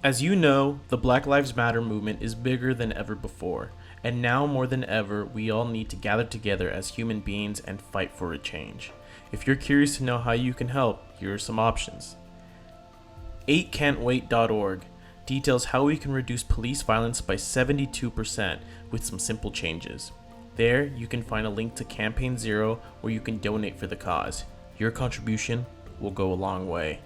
As you know, the Black Lives Matter movement is bigger than ever before, and now more than ever, we all need to gather together as human beings and fight for a change. If you're curious to know how you can help, here are some options. 8can'twait.org details how we can reduce police violence by 72% with some simple changes. There, you can find a link to Campaign Zero where you can donate for the cause. Your contribution will go a long way.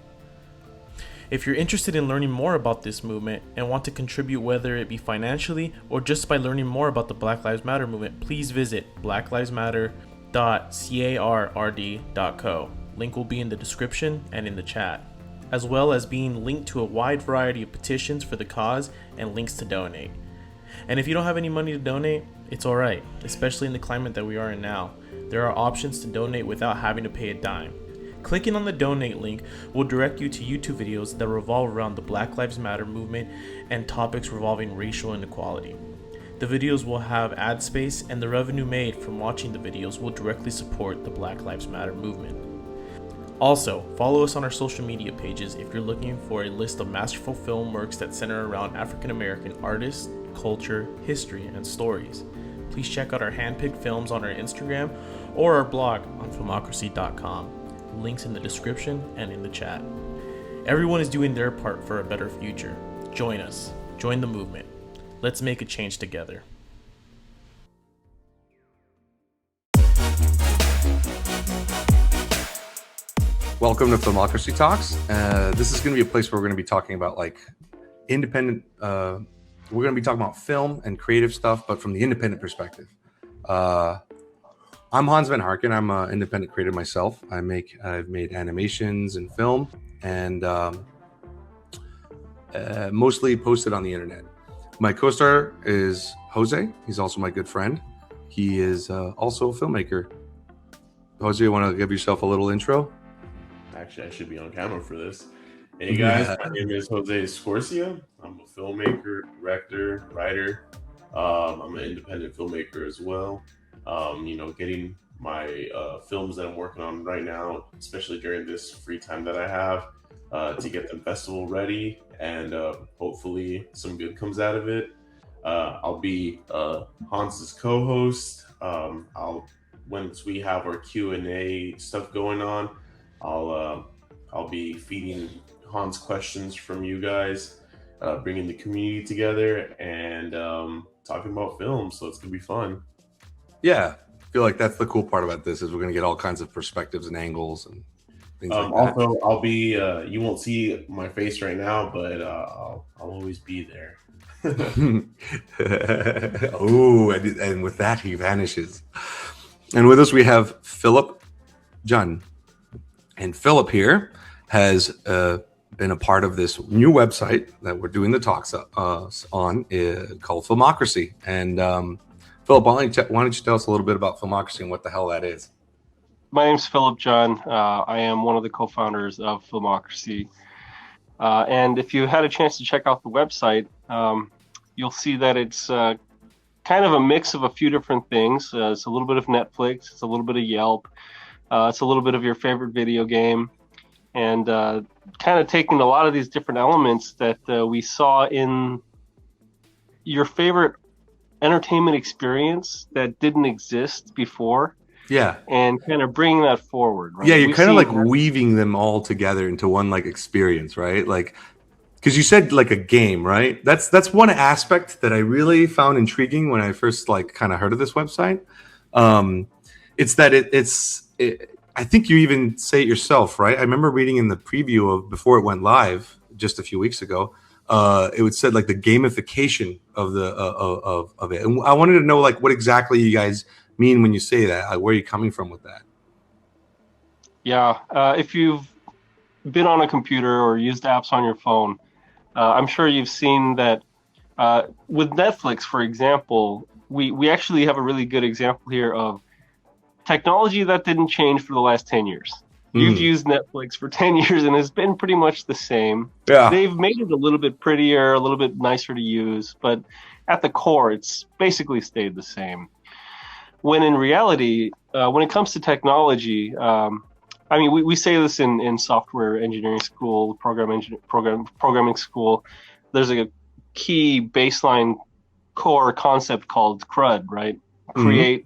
If you're interested in learning more about this movement and want to contribute, whether it be financially or just by learning more about the Black Lives Matter movement, please visit blacklivesmatter.carrd.co. Link will be in the description and in the chat, as well as being linked to a wide variety of petitions for the cause and links to donate. And if you don't have any money to donate, it's alright, especially in the climate that we are in now. There are options to donate without having to pay a dime. Clicking on the donate link will direct you to YouTube videos that revolve around the Black Lives Matter movement and topics revolving racial inequality. The videos will have ad space, and the revenue made from watching the videos will directly support the Black Lives Matter movement. Also, follow us on our social media pages if you're looking for a list of masterful film works that center around African American artists, culture, history, and stories. Please check out our handpicked films on our Instagram or our blog on filmocracy.com. Links in the description and in the chat. Everyone is doing their part for a better future. Join us. Join the movement. Let's make a change together. Welcome to Filmocracy Talks. This is going to be a place where we're going to be talking about independent. We're going to be talking about film and creative stuff, but from the independent perspective. I'm Hans Van Harken. I'm an independent creator myself. I've made animations and film, and mostly posted on the internet. My co-star is Jose. He's also my good friend. He is also a filmmaker. Jose, you want to give yourself a little intro? Actually, I should be on camera for this. Hey guys, my name is Jose Scorsia. I'm a filmmaker, director, writer. I'm an independent filmmaker as well. Getting my films that I'm working on right now, especially during this free time that I have, to get them festival ready, and hopefully some good comes out of it. I'll be Hans's co-host. Once we have our Q&A stuff going on, I'll be feeding Hans questions from you guys, bringing the community together, and talking about film. So it's gonna be fun. Yeah, I feel like that's the cool part about this is we're going to get all kinds of perspectives and angles and things like that. Also, I'll be, you won't see my face right now, but I'll always be there. Oh, and with that, he vanishes. And with us, we have Phillip Jun. And Phillip here has been a part of this new website that we're doing the talks on called Filmocracy. And Phillip, why don't you tell us a little bit about Filmocracy and what the hell that is? My name's Phillip Jun. I am one of the co-founders of Filmocracy. And if you had a chance to check out the website, you'll see that it's kind of a mix of a few different things. It's a little bit of Netflix, it's a little bit of Yelp, it's a little bit of your favorite video game, and kind of taking a lot of these different elements that we saw in your favorite entertainment experience that didn't exist before. Yeah. And kind of bringing that forward. Right? Yeah, you're kind of weaving them all together into one experience, right? Because you said a game, right? That's one aspect that I really found intriguing when I first kind of heard of this website. It's that I think you even say it yourself, right? I remember reading in the preview of before it went live just a few weeks ago. It would said the gamification of the of it, and I wanted to know what exactly you guys mean when you say that. Where are you coming from with that? Yeah, if you've been on a computer or used apps on your phone, I'm sure you've seen that with Netflix, for example. We actually have a really good example here of technology that didn't change for the last 10 years. You've used Netflix for 10 years and it's been pretty much the same. Yeah. They've made it a little bit prettier, a little bit nicer to use, but at the core, it's basically stayed the same. When in reality, when it comes to technology, we say this in software engineering school, programming school, there's a key baseline core concept called CRUD, right? Create,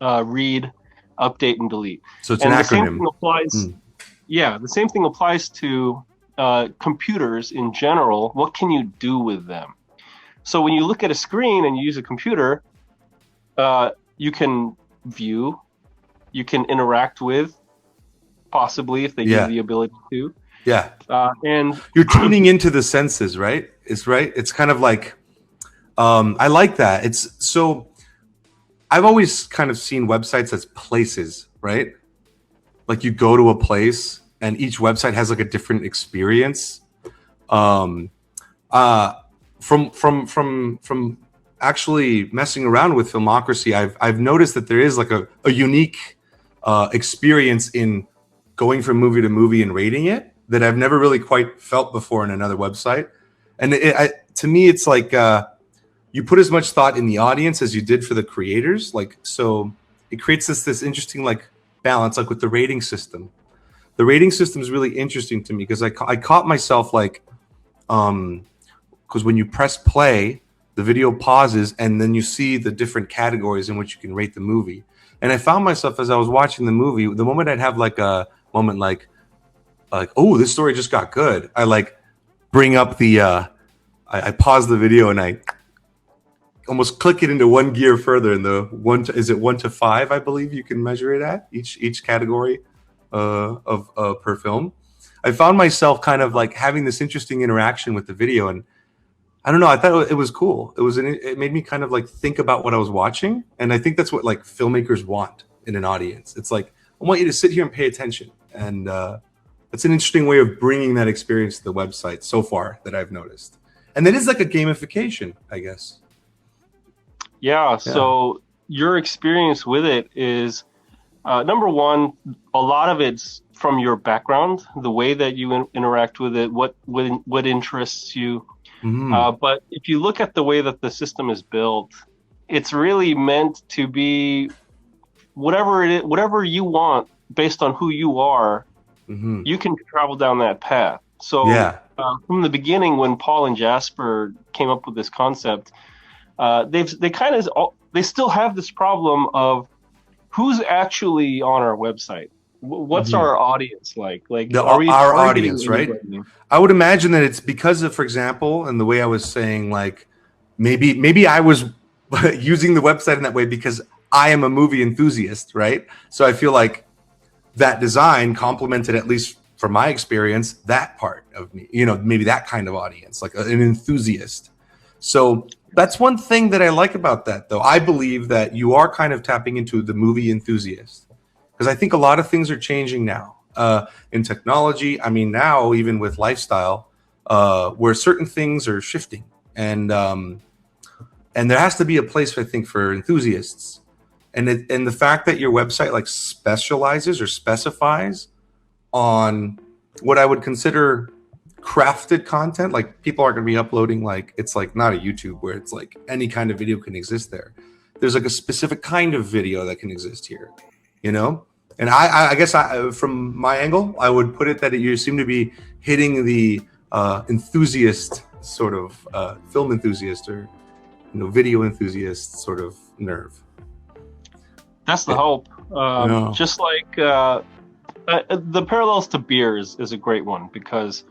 read, update, and delete. So it's and an the acronym. Same thing applies. Yeah, the same thing applies to computers in general. What can you do with them? So when you look at a screen and you use a computer, you can view, you can interact with, possibly if they give you the ability to. Yeah. And you're tuning into the senses, right? It's kind of like, I like that. It's so, I've always kind of seen websites as places, right? Like you go to a place and each website has like a different experience. From actually messing around with Filmocracy, I've noticed that there is like a unique experience in going from movie to movie and rating it that I've never really quite felt before in another website. And to me, it's like you put as much thought in the audience as you did for the creators. Like, so it creates this interesting like balance, like with the rating system. The rating system is really interesting to me because I caught myself like, because when you press play, the video pauses and then you see the different categories in which you can rate the movie. And I found myself as I was watching the movie, the moment I'd have like a moment like, oh, this story just got good. I like bring up the, I pause the video and I almost click it into one gear further. And is it 1 to 5? I believe you can measure it at each category of per film. I found myself kind of like having this interesting interaction with the video, and I don't know. I thought it was cool. It made me kind of like think about what I was watching, and I think that's what like filmmakers want in an audience. It's like I want you to sit here and pay attention, and it's an interesting way of bringing that experience to the website so far that I've noticed. And that is like a gamification, I guess. Yeah. So your experience with it is number one. A lot of it's from your background, the way that you interact with it, what interests you. But if you look at the way that the system is built, it's really meant to be whatever you want based on who you are. You can travel down that path. So from the beginning, when Paul and Jasper came up with this concept, they still have this problem of who's actually on our website. What's our audience like? Like our audience, right? I would imagine that it's because of, for example, and the way I was saying, like maybe I was using the website in that way because I am a movie enthusiast, right? So I feel like that design complemented, at least from my experience, that part of me, maybe that kind of audience, like an enthusiast. So that's one thing that I like about that, though. I believe that you are kind of tapping into the movie enthusiast, because I think a lot of things are changing now in technology. I mean, now even with lifestyle, where certain things are shifting, and there has to be a place, I think, for enthusiasts. And the fact that your website like specializes or specifies on what I would consider crafted content, like people aren't going to be uploading like it's like not a YouTube where it's like any kind of video can exist there. There's like a specific kind of video that can exist here, And I guess from my angle, I would put it that you seem to be hitting the enthusiast sort of film enthusiast or video enthusiast sort of nerve. That's the hope. Just like the parallels to beers is a great one, because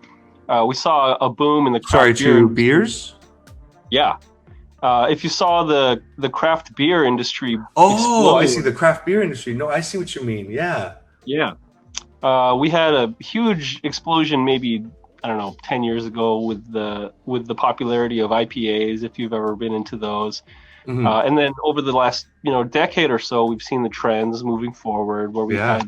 we saw a boom in the craft beers. Yeah. If you saw the craft beer industry explode. I see the craft beer industry. No, I see what you mean. Yeah. We had a huge explosion maybe, I don't know, 10 years ago with the popularity of IPAs, if you've ever been into those. And then over the last decade or so, we've seen the trends moving forward where we've had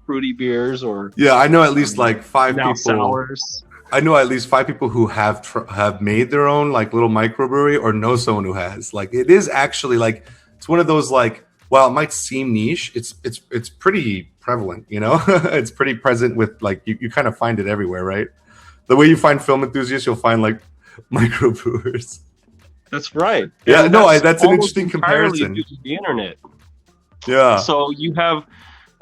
fruity beers or I know at least like 5 people. Sours. I know at least 5 people who have made their own like little microbrewery, or know someone who has. Like it is actually like it's one of those like, while it might seem niche, it's pretty prevalent. It's pretty present with like you kind of find it everywhere, right? The way you find film enthusiasts, you'll find like microbrewers. That's right. That's an interesting comparison. Due to the internet. Yeah. So you have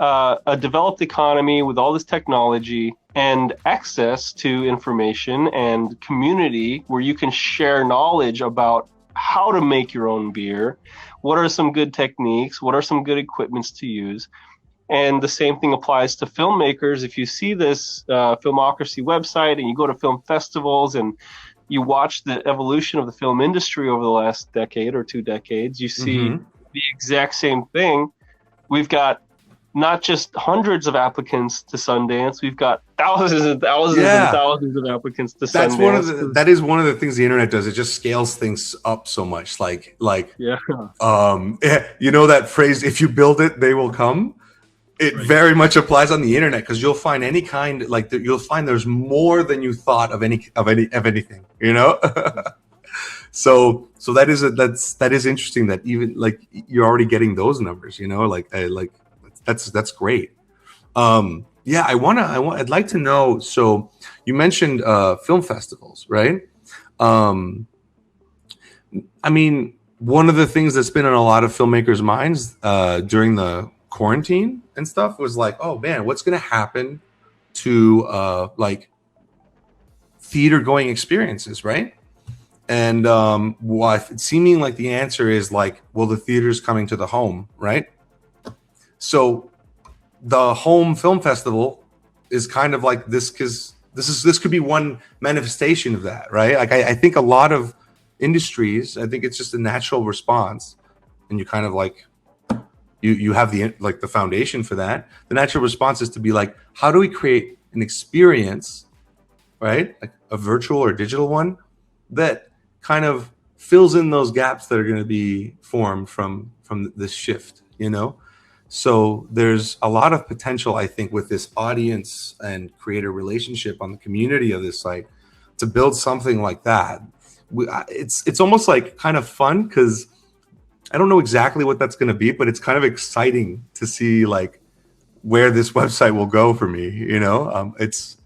a developed economy with all this technology and access to information and community where you can share knowledge about how to make your own beer, what are some good techniques, what are some good equipments to use. And the same thing applies to filmmakers. If you see this Filmocracy website and you go to film festivals and you watch the evolution of the film industry over the last decade or 2 decades, you see the exact same thing. We've got not just hundreds of applicants to Sundance, we've got thousands and thousands and thousands of applicants to Sundance. That is one of the things the internet does. It just scales things up so much. You know that phrase, if you build it, they will come. It very much applies on the internet, because you'll find any kind, you'll find there's more than you thought of anything, you know? So that is interesting that even you're already getting those numbers, you know, that's great. I'd like to know. So you mentioned film festivals, right? I mean, one of the things that's been on a lot of filmmakers' minds during the quarantine and stuff was like, oh man, what's going to happen to theater going experiences, right? And seeming like the answer is well, the theater's coming to the home, right? So the home film festival is kind of like this, because this could be one manifestation of that, right? I think a lot of industries, I think it's just a natural response, and you kind of you have the foundation for that. The natural response is to be like, how do we create an experience, right? Like a virtual or digital one that kind of fills in those gaps that are going to be formed from this shift, you know? So there's a lot of potential, I think, with this audience and creator relationship on the community of this site to build something like that. It's almost like kind of fun, because I don't know exactly what that's going to be, but it's kind of exciting to see where this website will go for me, you know? It's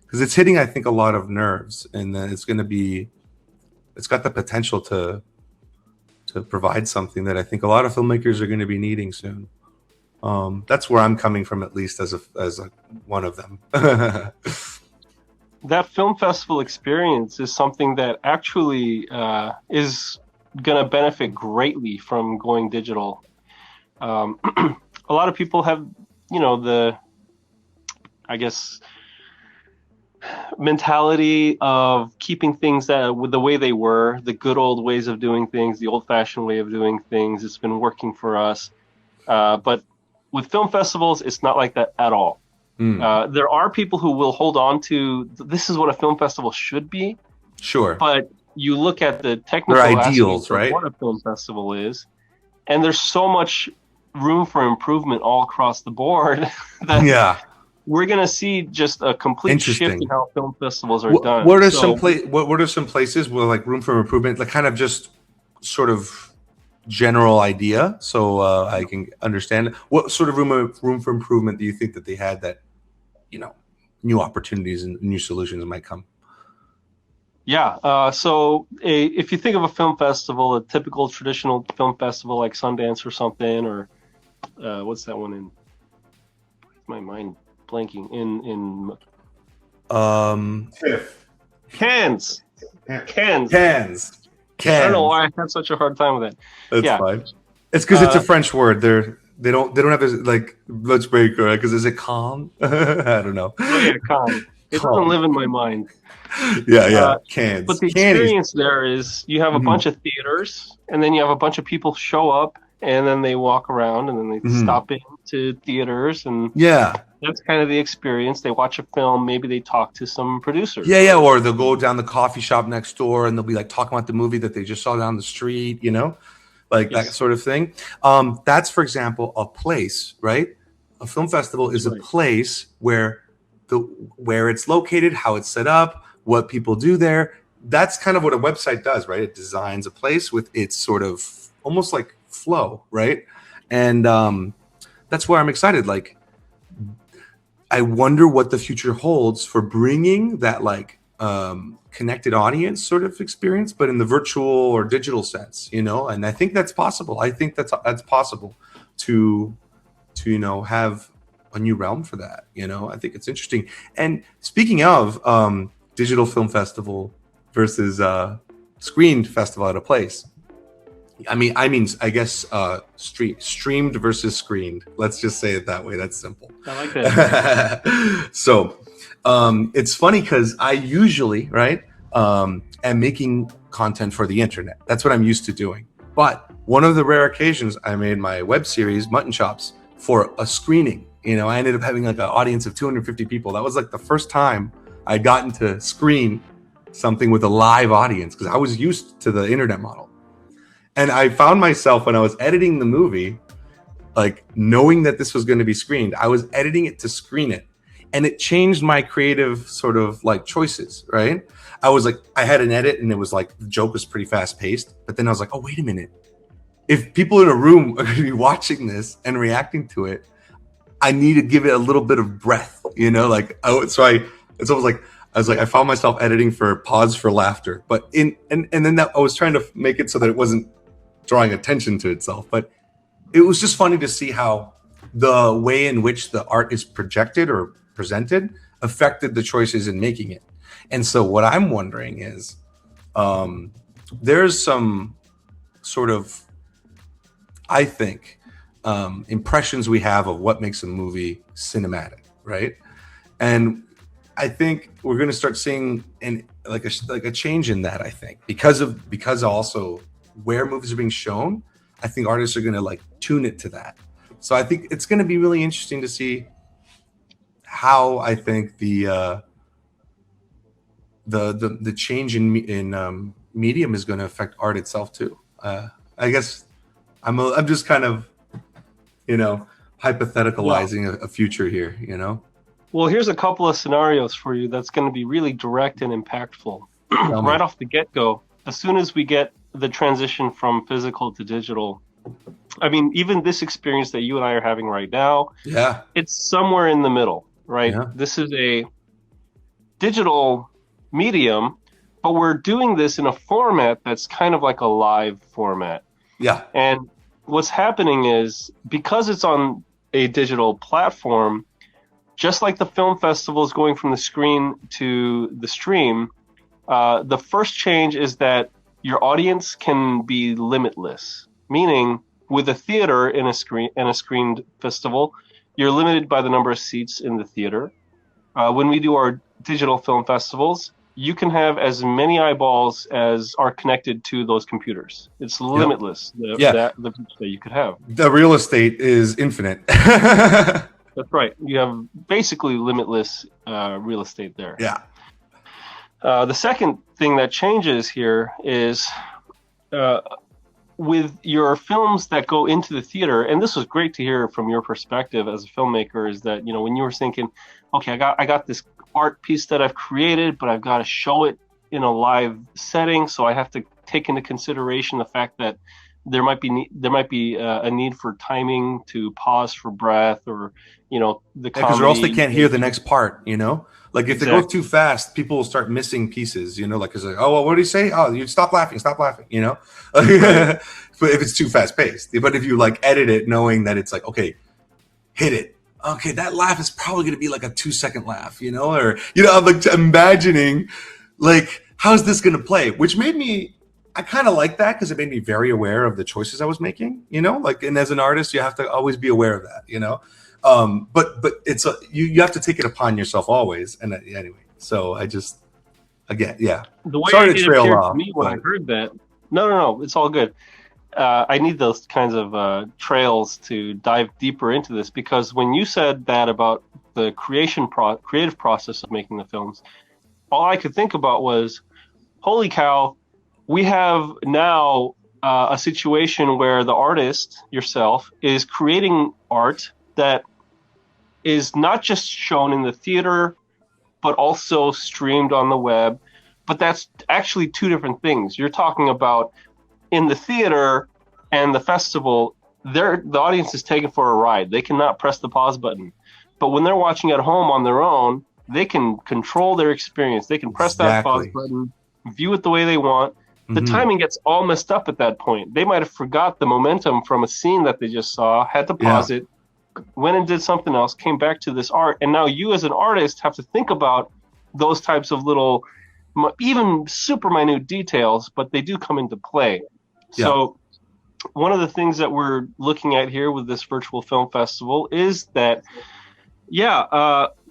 because it's hitting, I think, a lot of nerves, and then it's got the potential to provide something that I think a lot of filmmakers are going to be needing soon. That's where I'm coming from, at least as one of them. That film festival experience is something that actually is going to benefit greatly from going digital. A lot of people have, the mentality of keeping things with the way they were, the good old ways of doing things, the old-fashioned way of doing things. It's been working for us, but with film festivals, it's not like that at all. There are people who will hold on to, this is what a film festival should be. Sure. But you look at the technical ideals, right? What a film festival is, and there's so much room for improvement all across the board that we're going to see just a complete shift in how film festivals are done. What are some places where room for improvement, kind of just sort of general idea, so I can understand what sort of room for improvement do you think that they had that, new opportunities and new solutions might come? Yeah. So if you think of a film festival, a typical traditional film festival like Sundance or something, or what's that one in? My mind blanking in Cannes. I don't know why I have such a hard time with that. That's fine. It's because it's a French word. They don't have this let's break, because is it calm? I don't know. Oh yeah, calm. It doesn't live in my mind. Cannes. But the experience there is you have a bunch of theaters, and then you have a bunch of people show up, and then they walk around, and then they stop into theaters, and that's kind of the experience. They watch a film, maybe they talk to some producers. Or they'll go down the coffee shop next door, and they'll be talking about the movie that they just saw down the street, that sort of thing. That's, for example, a place, right? A film festival is a place where it's located, how it's set up, what people do there. That's kind of what a website does, right? It designs a place with its sort of almost like flow, right? And that's where I'm excited. I wonder what the future holds for bringing that connected audience sort of experience, but in the virtual or digital sense, and I think that's possible. I think that's possible to have new realm for that. I think it's interesting. And speaking of digital film festival versus screened festival at a place, I guess streamed versus screened. Let's just say it that way. That's simple. I like that. So it's funny because I usually am making content for the internet. That's what I'm used to doing. But one of the rare occasions I made my web series Mutton Chops for a screening. I ended up having like an audience of 250 people. That was like the first time I'd gotten to screen something with a live audience, because I was used to the internet model. And I found myself, when I was editing the movie, like knowing that this was going to be screened, I was editing it to screen it. And it changed my creative sort of like choices, right? I was like, I had an edit and it was like, the joke was pretty fast paced. But then I was like, oh, wait a minute. If people in a room are going to be watching this and reacting to it, I need to give it a little bit of breath, it's almost like, I was like, I found myself editing for pause for laughter, but and then that I was trying to make it so that it wasn't drawing attention to itself. But it was just funny to see how the way in which the art is projected or presented affected the choices in making it. And so what I'm wondering is, there's some sort of, I think, impressions we have of what makes a movie cinematic, right? And I think we're going to start seeing a change in that. I think because also where movies are being shown, I think artists are going to like tune it to that. So I think it's going to be really interesting to see how I think the change in medium is going to affect art itself too. I guess I'm just kind of hypotheticalizing a future here. Well, here's a couple of scenarios for you that's going to be really direct and impactful. Right off the get-go, as soon as we get the transition from physical to digital, I mean, even this experience that you and I are having right now, it's somewhere in the middle, right? Yeah. This is a digital medium, but we're doing this in a format that's kind of like a live format. Yeah. And what's happening is, because it's on a digital platform, just like the film festival is going from the screen to the stream, the first change is that your audience can be limitless. Meaning, with a theater in a screened festival, you're limited by the number of seats in the theater. When we do our digital film festivals, you can have as many eyeballs as are connected to those computers. It's limitless. The reach that you could have. The real estate is infinite. That's right. You have basically limitless real estate there. Yeah. The second thing that changes here is with your films that go into the theater, and this was great to hear from your perspective as a filmmaker, is that, when you were thinking, okay, I got this art piece that I've created, but I've got to show it in a live setting, so I have to take into consideration the fact that there might be a need for timing to pause for breath, or the comedy. Because or else they can't hear the next part. Like if they go too fast, people will start missing pieces. Because oh, well, what did he say? Oh, you stop laughing. Right. But if it's too fast paced, but if you like edit it knowing that it's like, okay, hit it. Okay, that laugh is probably going to be like a 2-second laugh, or I'm like imagining like how's this going to play, which made me. I kind of like that because it made me very aware of the choices I was making, and as an artist, you have to always be aware of that, but it's you have to take it upon yourself always. And anyway, so I just, again, the way sorry to trail off to me when I heard that. No, it's all good. I need those kinds of trails to dive deeper into this, because when you said that about the creative process of making the films, all I could think about was, holy cow. We have now a situation where the artist, yourself, is creating art that is not just shown in the theater, but also streamed on the web. But that's actually two different things. You're talking about in the theater and the festival, the audience is taken for a ride. They cannot press the pause button. But when they're watching at home on their own, they can control their experience. They can press that pause button, view it the way they want. The timing gets all messed up at that point. They might have forgot the momentum from a scene that they just saw, had to pause it, went and did something else, came back to this art, and now you as an artist have to think about those types of little, even super minute details, but they do come into play. Yeah. So one of the things that we're looking at here with this virtual film festival is that,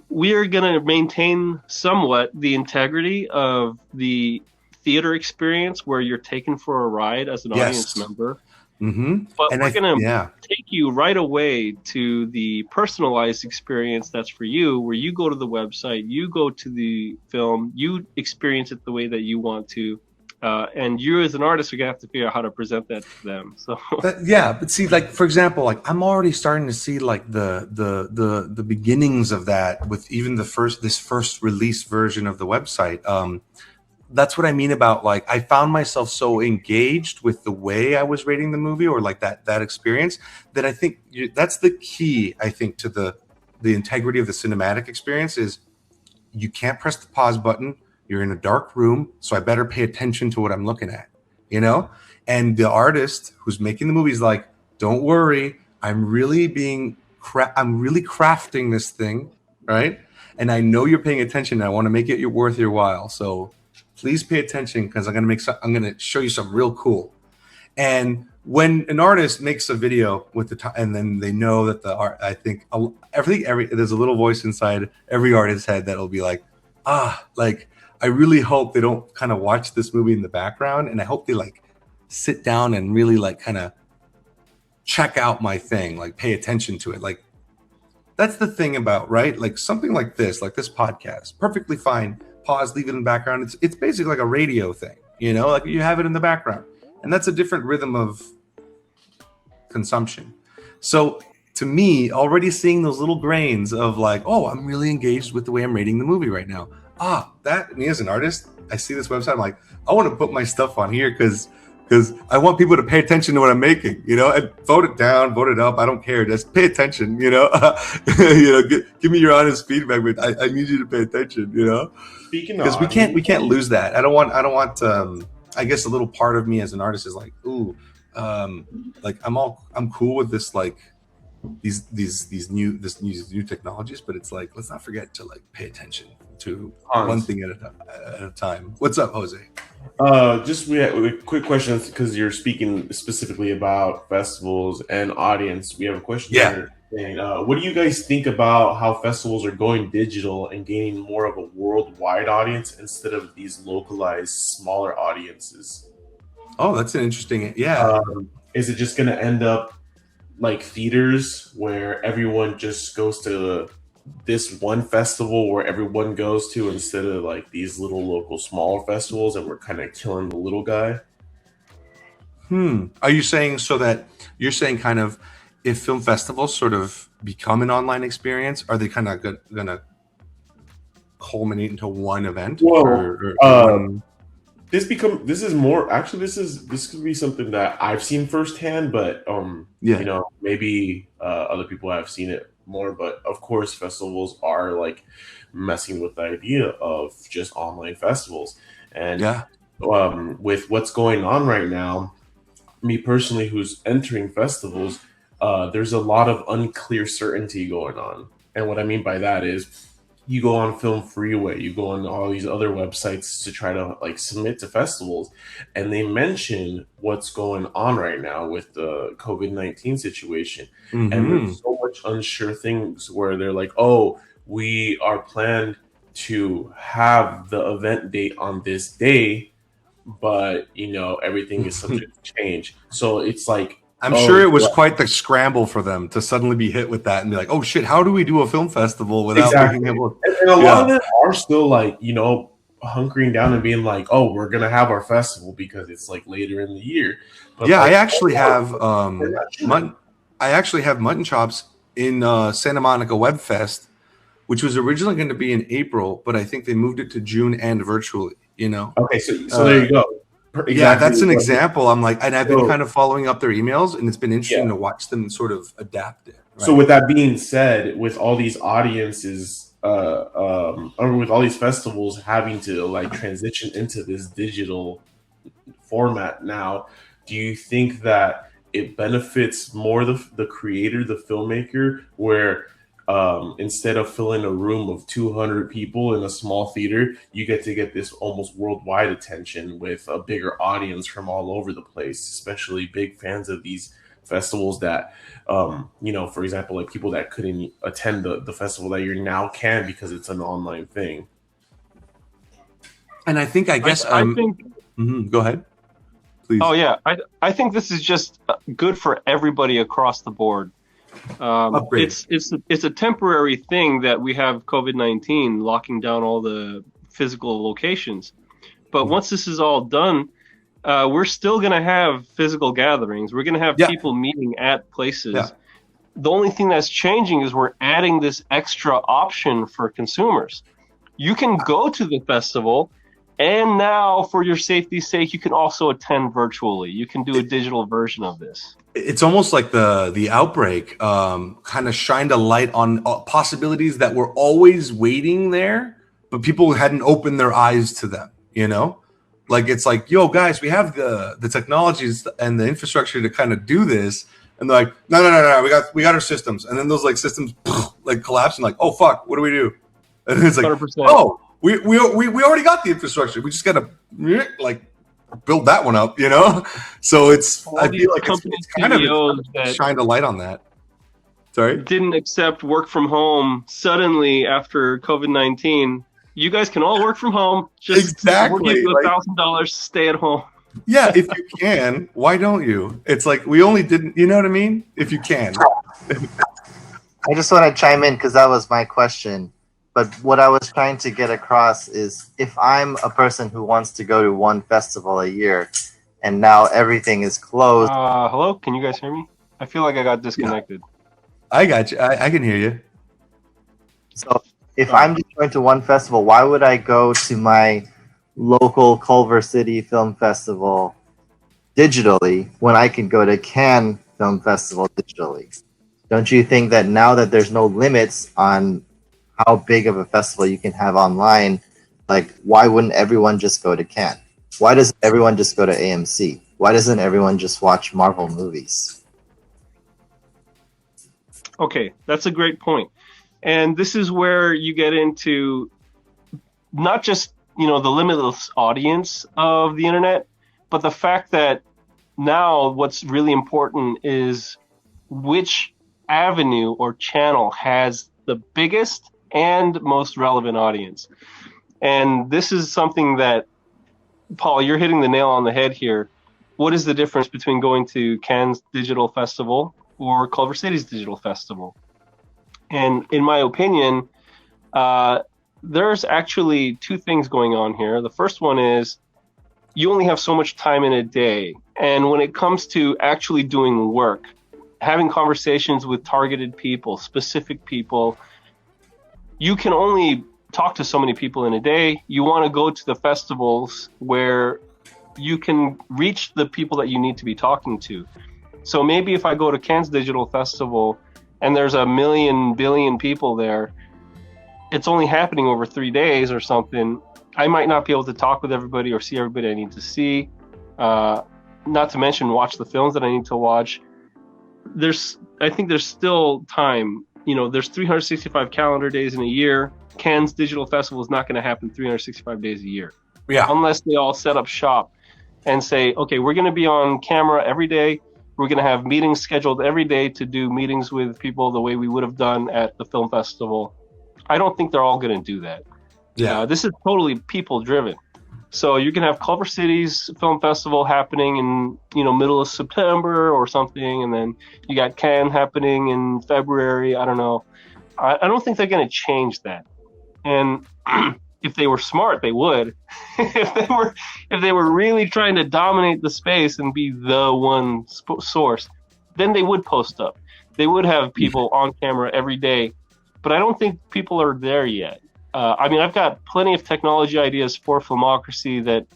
we are going to maintain somewhat the integrity of the theater experience where you're taken for a ride as an audience member. Mm-hmm. But we're going to take you right away to the personalized experience that's for you, where you go to the website, you go to the film, you experience it the way that you want to. And you as an artist are going to have to figure out how to present that to them. So but see, like, for example, like I'm already starting to see like the beginnings of that with even this first release version of the website. That's what I mean about, like, I found myself so engaged with the way I was rating the movie, or like that experience, that I think that's the key, I think, to the integrity of the cinematic experience is you can't press the pause button. You're in a dark room, so I better pay attention to what I'm looking at, you know? And the artist who's making the movie is like, don't worry, I'm really crafting this thing, right? And I know you're paying attention, and I want to make it worth your while. So please pay attention, because I'm going to show you something real cool. And when an artist makes a video with and then they know that the art, I think there's a little voice inside every artist's head that'll be like, like, I really hope they don't kind of watch this movie in the background, and I hope they like sit down and really like kind of check out my thing, like pay attention to it. Like, that's the thing about, right? Like something like this podcast, perfectly fine. Pause, leave it in the background. It's basically like a radio thing, you know, like you have it in the background, and that's a different rhythm of consumption. So to me, already seeing those little grains of like, oh, I'm really engaged with the way I'm rating the movie right now. That, me as an artist, I see this website, I'm like, I want to put my stuff on here because I want people to pay attention to what I'm making, you know, and vote it down, vote it up. I don't care. Just pay attention, you know. Give me your honest feedback, but I need you to pay attention, you know. Speaking of, because we can't lose that. I don't want. I guess a little part of me as an artist is like, like I'm cool with this, like these new technologies, but it's like, let's not forget to like pay attention to one thing at a time. What's up, Jose? Just we have a quick question, because you're speaking specifically about festivals and audience. We have a question here saying, what do you guys think about how festivals are going digital and gaining more of a worldwide audience instead of these localized smaller audiences? Oh, that's an interesting. Is it just going to end up like theaters where everyone just goes to this one festival where everyone goes to, instead of like these little local smaller festivals, and we're kind of killing the little guy? Are you saying, so that you're saying kind of, if film festivals sort of become an online experience, are they kind of gonna culminate into one event? This could be something that I've seen firsthand, but you know, maybe other people have seen it more. But of course, festivals are like messing with the idea of just online festivals, and with what's going on right now, me personally, who's entering festivals, there's a lot of unclear certainty going on. And what I mean by that is, you go on Film Freeway, you go on all these other websites to try to like submit to festivals, and they mention what's going on right now with the COVID-19 situation. And there's so much unsure things where they're like, oh, we are planned to have the event date on this day, but you know, everything is subject to change. So it's like, I'm sure it was quite the scramble for them to suddenly be hit with that and be like, oh shit, how do we do a film festival without being able? And a lot of them are still like, you know, hunkering down and being like, oh, we're gonna have our festival because it's like later in the year. But I actually have mutton chops in Santa Monica Web Fest, which was originally going to be in April, but I think they moved it to June and virtually, you know. Okay, so there you go. Exactly. That's an example. I'm like, and I've been kind of following up their emails, and it's been interesting to watch them sort of adapt it. Right? So with that being said, with all these audiences, or with all these festivals having to like transition into this digital format now, do you think that it benefits more the creator, the filmmaker, where instead of filling a room of 200 people in a small theater, you get to get this almost worldwide attention with a bigger audience from all over the place, especially big fans of these festivals that, for example, like people that couldn't attend the festival that year now can because it's an online thing. And I guess I think. Go ahead, please. Oh yeah, I think this is just good for everybody across the board. It's a temporary thing that we have COVID-19 locking down all the physical locations, but once this is all done, we're still going to have physical gatherings. We're going to have people meeting at places. Yeah. The only thing that's changing is we're adding this extra option for consumers. You can go to the festival, and now for your safety's sake, you can also attend virtually. You can do a digital version of this. It's almost like the outbreak kind of shined a light on possibilities that were always waiting there, but people hadn't opened their eyes to them, Like, it's like, yo, guys, we have the technologies and the infrastructure to kind of do this. And they're like, no, we got our systems. And then those like systems like collapse and like, oh, fuck, what do we do? And it's like, 100%. Oh, we already got the infrastructure. We just got to like build that one up, So I feel like it's kind of shined a light on that. Sorry? Didn't accept work from home suddenly after COVID-19. You guys can all work from home. Exactly. We'll give you $1,000. Stay at home. Yeah, if you can, why don't you? It's like we only didn't. You know what I mean? If you can. I just want to chime in because that was my question. But what I was trying to get across is if I'm a person who wants to go to one festival a year, and now everything is closed. Hello, can you guys hear me? I feel like I got disconnected. Yeah. I got you. I can hear you. So if I'm just going to one festival, why would I go to my local Culver City Film Festival digitally when I can go to Cannes Film Festival digitally? Don't you think that now that there's no limits on how big of a festival you can have online, like why wouldn't everyone just go to Cannes? Why doesn't everyone just go to AMC? Why doesn't everyone just watch Marvel movies? Okay, that's a great point. And this is where you get into not just, the limitless audience of the internet, but the fact that now what's really important is which avenue or channel has the biggest and most relevant audience. And this is something that, Paul, you're hitting the nail on the head here. What is the difference between going to Cannes Digital Festival or Culver City's Digital Festival? And in my opinion, there's actually two things going on here. The first one is you only have so much time in a day. And when it comes to actually doing work, having conversations with targeted people, specific people, you can only talk to so many people in a day. You want to go to the festivals where you can reach the people that you need to be talking to. So maybe if I go to Cannes Digital Festival and there's 1 billion people there, it's only happening over 3 days or something. I might not be able to talk with everybody or see everybody I need to see. Not to mention watch the films that I need to watch. I think there's still time. There's 365 calendar days in a year. Cannes Digital Festival is not going to happen 365 days a year. Yeah. Unless they all set up shop and say, okay, we're going to be on camera every day. We're going to have meetings scheduled every day to do meetings with people the way we would have done at the film festival. I don't think they're all going to do that. Yeah. This is totally people driven. So you can have Culver City's film festival happening in, middle of September or something. And then you got Cannes happening in February. I don't know. I don't think they're going to change that. And if they were smart, they would. if they were really trying to dominate the space and be the one source, then they would post up. They would have people on camera every day. But I don't think people are there yet. I've got plenty of technology ideas for Filmocracy that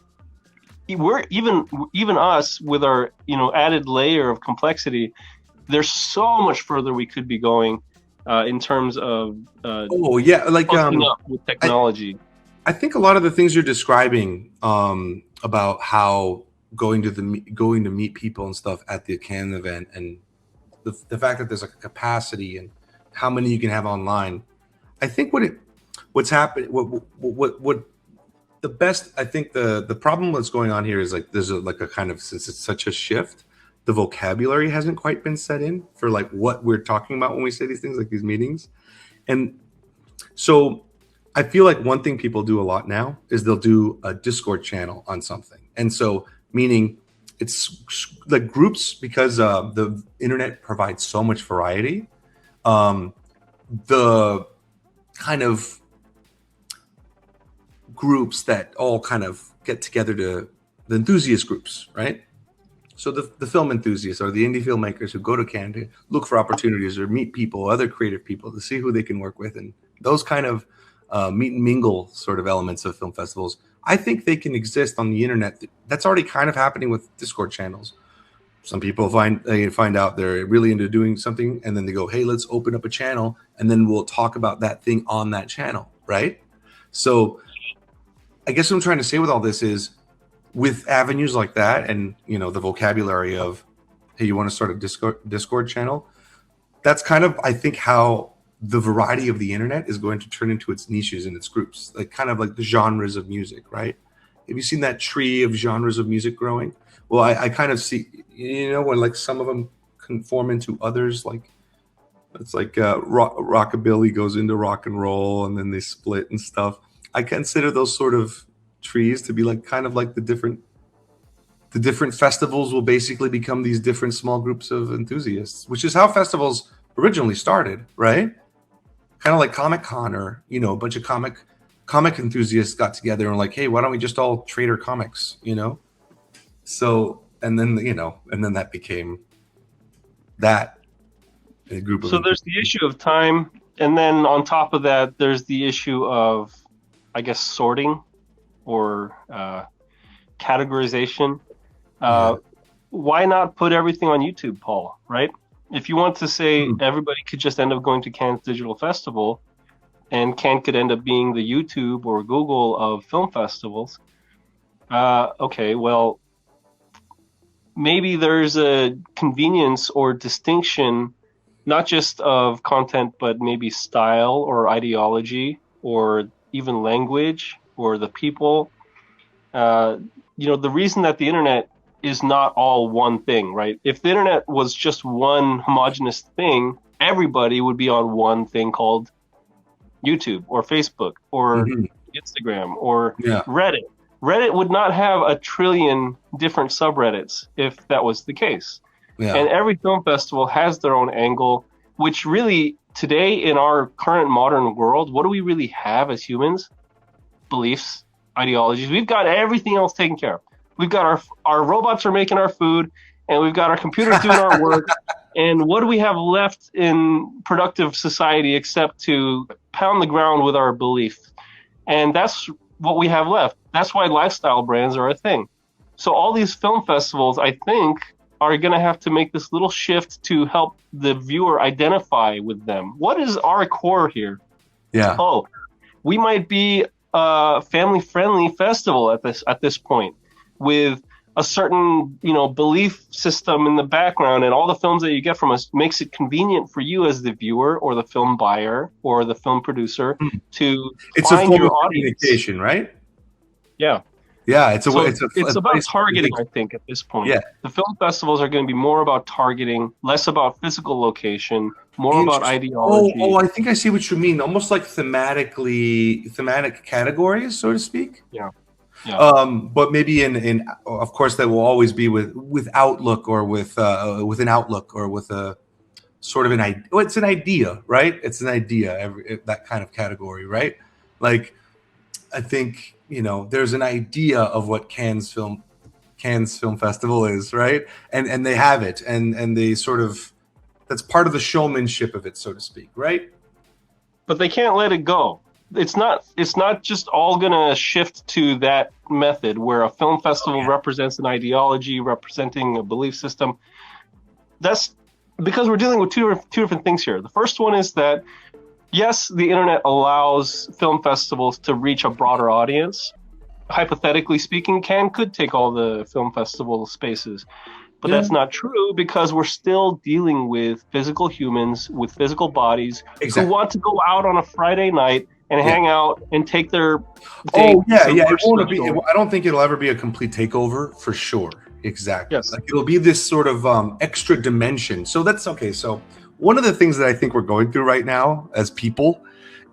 we're even us with our added layer of complexity. There's so much further we could be going in terms of hooking up with technology. I think a lot of the things you're describing about how going to meet people and stuff at the Cannes event, and the fact that there's like a capacity and how many you can have online. I think what's happened, what the best, I think the problem that's going on here is like there's like a kind of, since it's such a shift, the vocabulary hasn't quite been set in for like what we're talking about when we say these things, like these meetings. And so I feel like one thing people do a lot now is they'll do a Discord channel on something. And so meaning it's like groups, because the internet provides so much variety. The kind of groups that all kind of get together, to the enthusiast groups, right? So the film enthusiasts or the indie filmmakers who go to Cannes to look for opportunities or meet people, other creative people, to see who they can work with, and those kind of meet and mingle sort of elements of film festivals. I think they can exist on the internet. That's already kind of happening with Discord channels. Some people find out they're really into doing something, and then they go, hey, let's open up a channel, and then we'll talk about that thing on that channel, right? So I guess what I'm trying to say with all this is, with avenues like that, and the vocabulary of, hey, you want to start a Discord channel, that's kind of, I think, how the variety of the internet is going to turn into its niches and its groups, like kind of like the genres of music, right? Have you seen that tree of genres of music growing? Well, I kind of see, when like some of them conform into others, like it's like rockabilly goes into rock and roll, and then they split and stuff. I consider those sort of trees to be like kind of like the different festivals will basically become these different small groups of enthusiasts, which is how festivals originally started, right? Kind of like Comic-Con, or a bunch of comic enthusiasts got together and were like, hey, why don't we just all trade our comics, So, and then that became that a group of. So there's the issue of time, and then on top of that, there's the issue of, I guess, sorting or categorization. Why not put everything on YouTube, Paul, right? If you want to say everybody could just end up going to Cannes Digital Festival, and Cannes could end up being the YouTube or Google of film festivals, okay, well, maybe there's a convenience or distinction, not just of content, but maybe style or ideology or even language or the people. The reason that the internet is not all one thing, right? If the internet was just one homogenous thing, everybody would be on one thing called YouTube or Facebook or Instagram or Reddit. Reddit would not have a trillion different subreddits if that was the case. Yeah. And every film festival has their own angle, which really today in our current modern world, what do we really have as humans? Beliefs, ideologies. We've got everything else taken care of. We've got our robots are making our food, and we've got our computers doing our work. And what do we have left in productive society except to pound the ground with our beliefs? And that's what we have left. That's why lifestyle brands are a thing. So all these film festivals, I think, are going to have to make this little shift to help the viewer identify with them. What is our core here? Yeah. Oh, we might be a family-friendly festival at this point, with a certain belief system in the background, and all the films that you get from us makes it convenient for you as the viewer or the film buyer or the film producer to find your audience. Communication, right? Yeah. Yeah, it's about targeting, I think, at this point. Yeah. The film festivals are going to be more about targeting, less about physical location, more about ideology. Oh, I think I see what you mean. Almost like thematic categories, so to speak. Yeah. But maybe in of course that will always be with Outlook or with an Outlook or with a sort of an idea. Well, it's an idea, right? It's an idea. That kind of category, right? Like, I think there's an idea of what Cannes Film Festival is, right? And they have it, and they sort of, that's part of the showmanship of it, so to speak, right? But they can't let it go. It's not just all going to shift to that method where a film festival represents an ideology, representing a belief system. That's because we're dealing with two different things here. The first one is that, yes, the internet allows film festivals to reach a broader audience, hypothetically speaking, Cannes could take all the film festival spaces. But that's not true because we're still dealing with physical humans with physical bodies who want to go out on a Friday night and hang out and take their date. Oh yeah, yeah. It won't be. I don't think it'll ever be a complete takeover for sure. Exactly. Yes. Like it'll be this sort of extra dimension. So that's okay. So one of the things that I think we're going through right now as people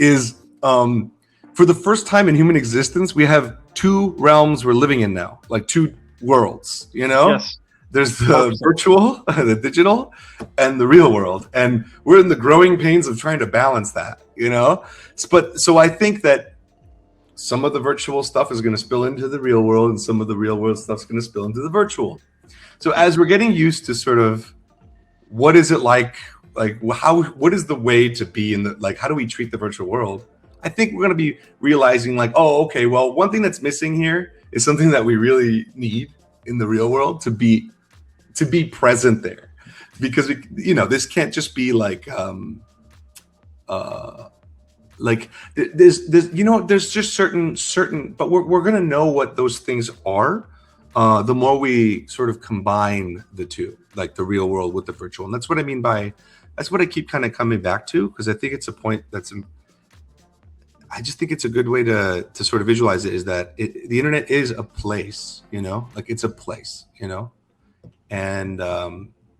is for the first time in human existence, we have two realms we're living in now, like two worlds. You know. Yes. There's the virtual, the digital, and the real world, and we're in the growing pains of trying to balance that, you know. But so I think that some of the virtual stuff is going to spill into the real world, and some of the real world stuff is going to spill into the virtual. So as we're getting used to sort of what is it like what is the way to be in the, like, how do we treat the virtual world? I think we're going to be realizing like, oh, okay, well, one thing that's missing here is something that we really need in the real world to be present there, because we, you know, this can't just be like there's you know, there's just certain but we're gonna know what those things are the more we sort of combine the two, like the real world with the virtual. And that's what I mean by, that's what I keep kind of coming back to, because I think it's a point that's, I just think it's a good way to sort of visualize it, is that the internet is a place, you know, like it's a place, you know. And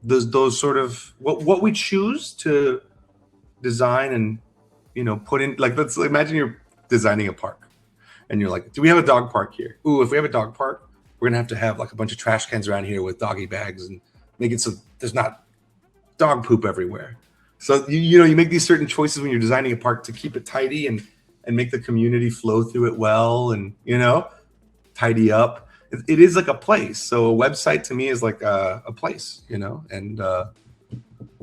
those sort of what we choose to design and, you know, put in, like, let's imagine you're designing a park and you're like, do we have a dog park here? Ooh, if we have a dog park, we're gonna have to have like a bunch of trash cans around here with doggy bags and make it so there's not dog poop everywhere. So you know, you make these certain choices when you're designing a park to keep it tidy and make the community flow through it well, and, you know, tidy up. It is like a place. So a website to me is like a place, you know, and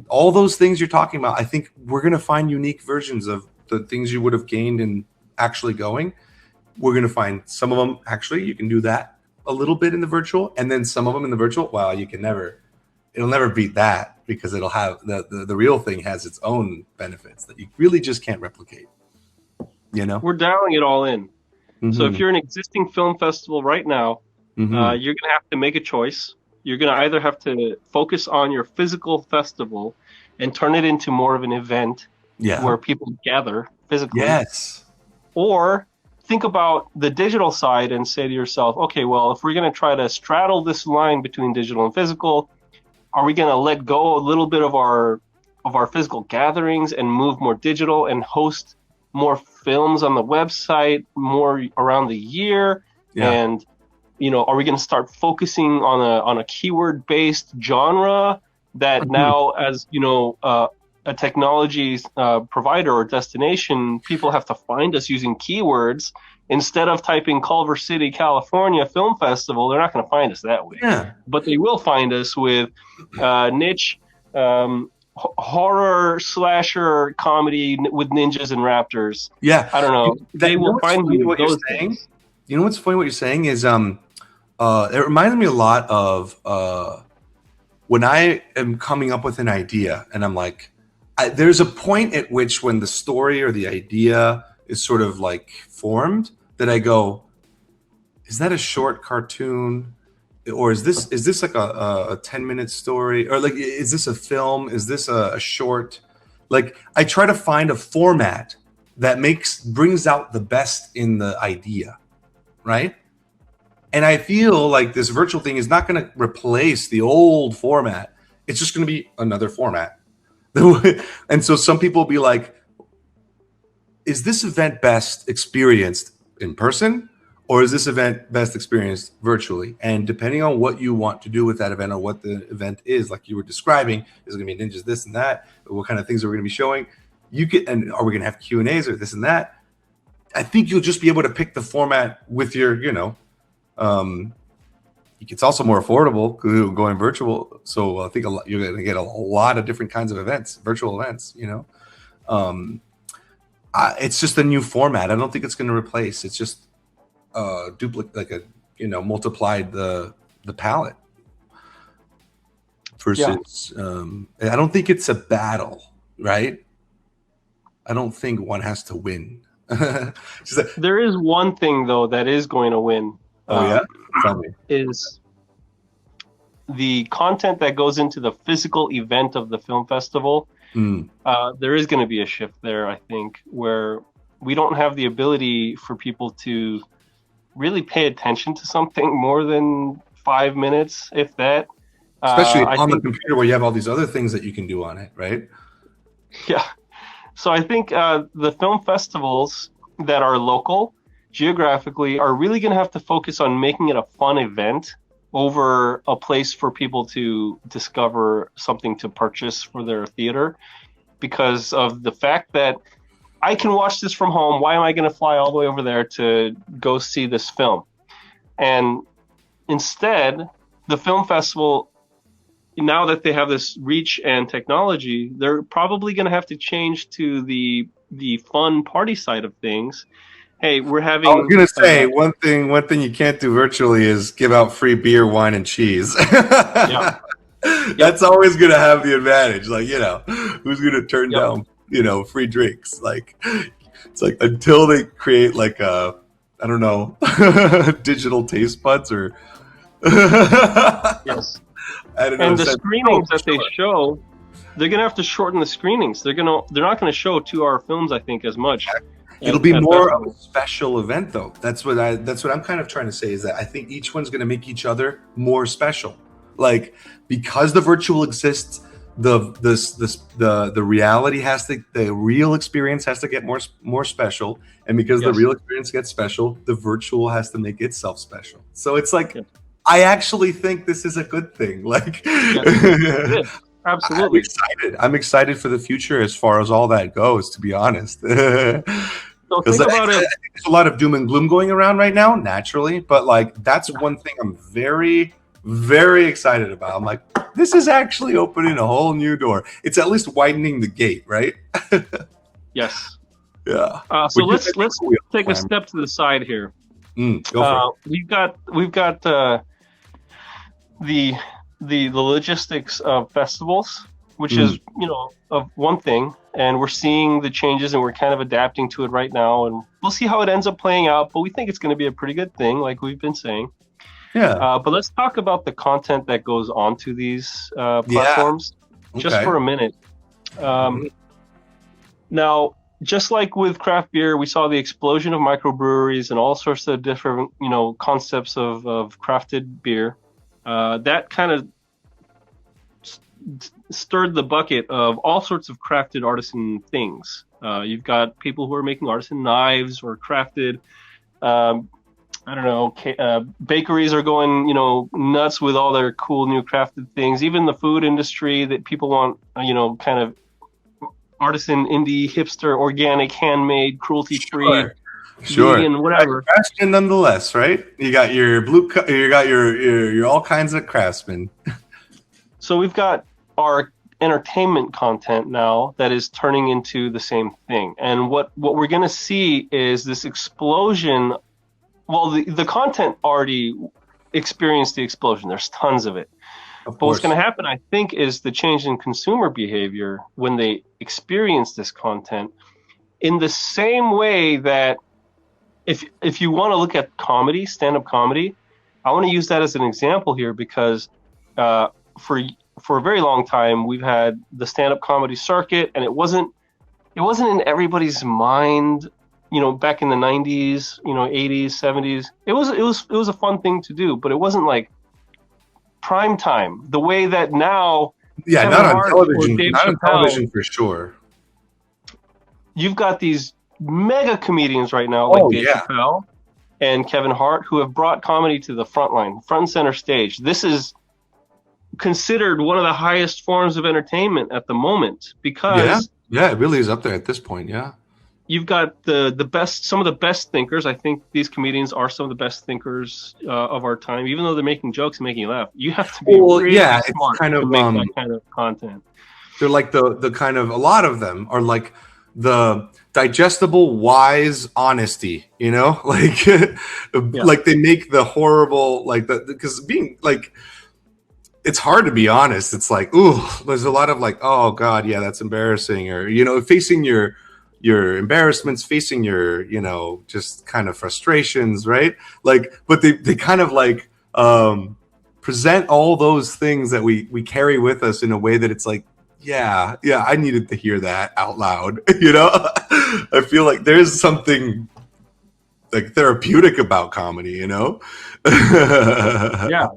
all those things you're talking about, I think we're going to find unique versions of the things you would have gained in actually going. We're going to find some of them, actually, you can do that a little bit in the virtual, and then some of them in the virtual, well, you can never, it'll never beat that, because it'll have, the real thing has its own benefits that you really just can't replicate, you know? We're dialing it all in. Mm-hmm. So if you're an existing film festival right now, you're going to have to make a choice. You're going to either have to focus on your physical festival and turn it into more of an event where people gather physically. Yes. Or think about the digital side and say to yourself, okay, well, if we're going to try to straddle this line between digital and physical, are we going to let go a little bit of our physical gatherings and move more digital and host more films on the website more around the year? And, you know, are we going to start focusing on a keyword based genre that now, as you know, a technology provider or destination, people have to find us using keywords instead of typing Culver City, California Film Festival? They're not going to find us that way, but they will find us with niche horror slasher comedy with ninjas and raptors. I don't know. They will find me what you're saying. You know what's funny? What you're saying is it reminds me a lot of when I am coming up with an idea and I'm like, there's a point at which when the story or the idea is sort of like formed that I go, is that a short cartoon? Or is this like a 10-minute story? Or like, is this a film? Is this a short? Like, I try to find a format that brings out the best in the idea, right? And I feel like this virtual thing is not going to replace the old format. It's just going to be another format. And so some people will be like, is this event best experienced in person, or is this event best experienced virtually? And depending on what you want to do with that event or what the event is, like you were describing, is it going to be ninjas, this and that? What kind of things are we going to be showing? And are we going to have Q&As or this and that? I think you'll just be able to pick the format with your, you know, it's also more affordable going virtual. So I think you're going to get a lot of different kinds of events, virtual events, you know. It's just a new format. I don't think it's going to replace. It's just duplicate, like multiplied the palette. Versus, I don't think it's a battle, right? I don't think one has to win. She's like, There is one thing though that is going to win. oh yeah, tell me. Is the content that goes into the physical event of the film festival. There is going to be a shift there, I think, where we don't have the ability for people to really pay attention to something more than 5 minutes, if that. Especially I on the think, computer where you have all these other things that you can do on it, right? yeah. So I think the film festivals that are local geographically are really going to have to focus on making it a fun event over a place for people to discover something to purchase for their theater, because of the fact that I can watch this from home. Why am I going to fly all the way over there to go see this film? And instead, the film festival, now that they have this reach and technology, they're probably going to have to change to the fun party side of things. Hey, we're having. I was gonna say one thing you can't do virtually is give out free beer, wine, and cheese. Yeah. That's always gonna have the advantage. Like, who's gonna turn Yep. down, free drinks? Like, it's like until they create like I don't know, digital taste buds or. Yes. I don't know. And the screenings that they show, they're gonna have to shorten the screenings. They're not gonna show 2-hour films, I think, as much. It'll be more of a special event, though. That's what I'm kind of trying to say, is that I think each one's going to make each other more special. Like, because the virtual exists, the reality the real experience has to get more special, and because the real experience gets special, the virtual has to make itself special. So it's like, I actually think this is a good thing. Like, absolutely, I'm excited for the future as far as all that goes. To be honest. So think about it. There's a lot of doom and gloom going around right now, naturally, but like that's one thing I'm very, very excited about. I'm like, this is actually opening a whole new door. It's at least widening the gate, right? Yes. Yeah. So let's take a step to the side here. Go for it. We've got the logistics of festivals, which is of one thing, and we're seeing the changes and we're kind of adapting to it right now, and we'll see how it ends up playing out, but we think it's going to be a pretty good thing, like we've been saying. But let's talk about the content that goes onto these platforms just for a minute. Now, just like with craft beer, we saw the explosion of microbreweries and all sorts of different concepts of crafted beer. That kind of stirred the bucket of all sorts of crafted artisan things. You've got people who are making artisan knives or crafted, bakeries are going, nuts with all their cool new crafted things. Even the food industry that people want, kind of artisan, indie, hipster, organic, handmade, cruelty-free, vegan, whatever. Craftsman nonetheless, right? You got your you got your all kinds of craftsmen. So we've got our entertainment content now that is turning into the same thing. And what we're going to see is this explosion. Well, the content already experienced the explosion. There's tons of it. But what's going to happen, I think, is the change in consumer behavior when they experience this content, in the same way that if you want to look at comedy, stand-up comedy, I want to use that as an example here because for a very long time we've had the stand-up comedy circuit, and it wasn't in everybody's mind. Back in the 90s, 80s, 70s, it was a fun thing to do, but it wasn't like prime time the way that now. Yeah, not on television. Not on television for sure. You've got these mega comedians right now, like Dave Chappelle and Kevin Hart, who have brought comedy to the front line, front and center stage. This is considered one of the highest forms of entertainment at the moment because it really is up there at this point. Yeah. You've got the best, some of the best thinkers. I think these comedians are some of the best thinkers of our time. Even though they're making jokes and making you laugh, you have to be really smart to make that kind of content. They're like the kind of, a lot of them are like the digestible, wise honesty. Like like they make the horrible, like because being like, it's hard to be honest. It's like, ooh, there's a lot of like, oh God, yeah, that's embarrassing, or facing your your embarrassments, facing your, just kind of frustrations, right? Like, but they kind of like present all those things that we carry with us in a way that it's like, yeah, I needed to hear that out loud. I feel like there's something like therapeutic about comedy, Yeah.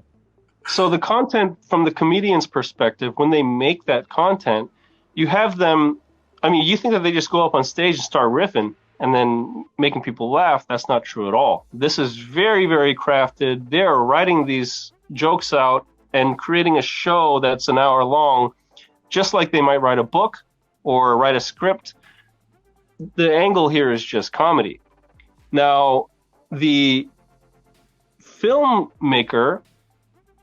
So the content from the comedian's perspective, when they make that content, you have them. I mean, you think that they just go up on stage and start riffing and then making people laugh. That's not true at all. This is very, very crafted. They're writing these jokes out and creating a show that's an hour long, just like they might write a book or write a script. The angle here is just comedy. Now, the filmmaker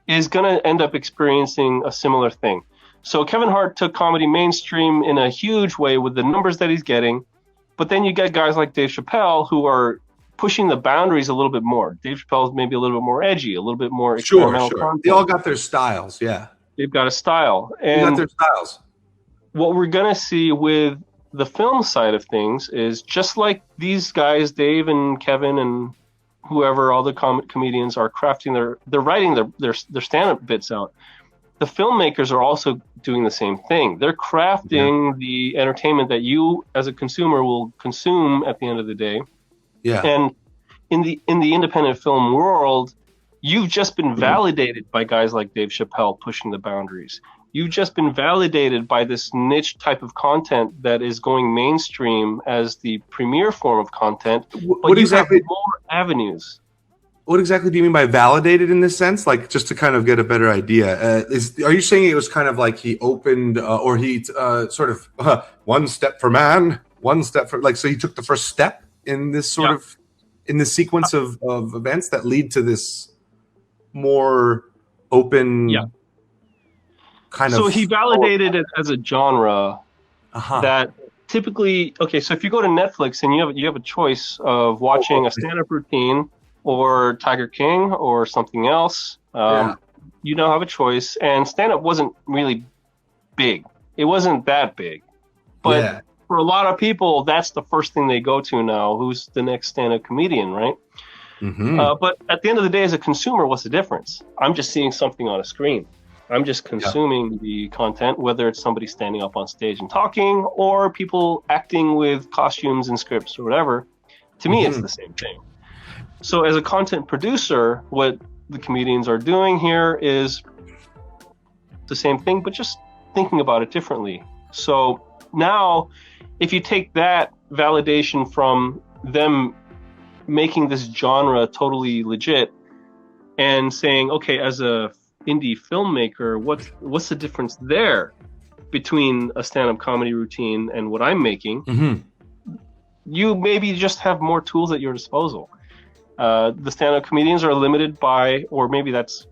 is going to end up experiencing a similar thing. So Kevin Hart took comedy mainstream in a huge way with the numbers that he's getting, but then you get guys like Dave Chappelle who are pushing the boundaries a little bit more. Dave Chappelle's maybe a little bit more edgy, a little bit more experimental content. They all got their styles, yeah. They've got a style. And they got their styles. What we're going to see with the film side of things is just like these guys, Dave and Kevin and whoever, all the comedians are crafting they're writing their stand-up bits out. The filmmakers are also doing the same thing. They're crafting the entertainment that you as a consumer will consume at the end of the day. Yeah. And in the independent film world, you've just been validated by guys like Dave Chappelle pushing the boundaries. You've just been validated by this niche type of content that is going mainstream as the premier form of content. What exactly? Have more avenues. What exactly do you mean by validated in this sense? Like, just to kind of get a better idea, are you saying it was kind of like he opened or he sort of one step for man, one step for so he took the first step in this sort of in this sequence of events that lead to this more open kind of. So he validated it as a genre that typically, so if you go to Netflix and you have a choice of watching a stand-up routine or Tiger King or something else, you now have a choice. And stand-up wasn't really big. It wasn't that big. But for a lot of people, that's the first thing they go to now. Who's the next stand-up comedian, right? Mm-hmm. But at the end of the day, as a consumer, what's the difference? I'm just seeing something on a screen. I'm just consuming the content, whether it's somebody standing up on stage and talking or people acting with costumes and scripts or whatever. To me, it's the same thing. So as a content producer, what the comedians are doing here is the same thing, but just thinking about it differently. So now, if you take that validation from them making this genre totally legit and saying, okay, as a indie filmmaker, what's the difference there between a stand-up comedy routine and what I'm making? You maybe just have more tools at your disposal. The stand-up comedians are limited by, or maybe that's,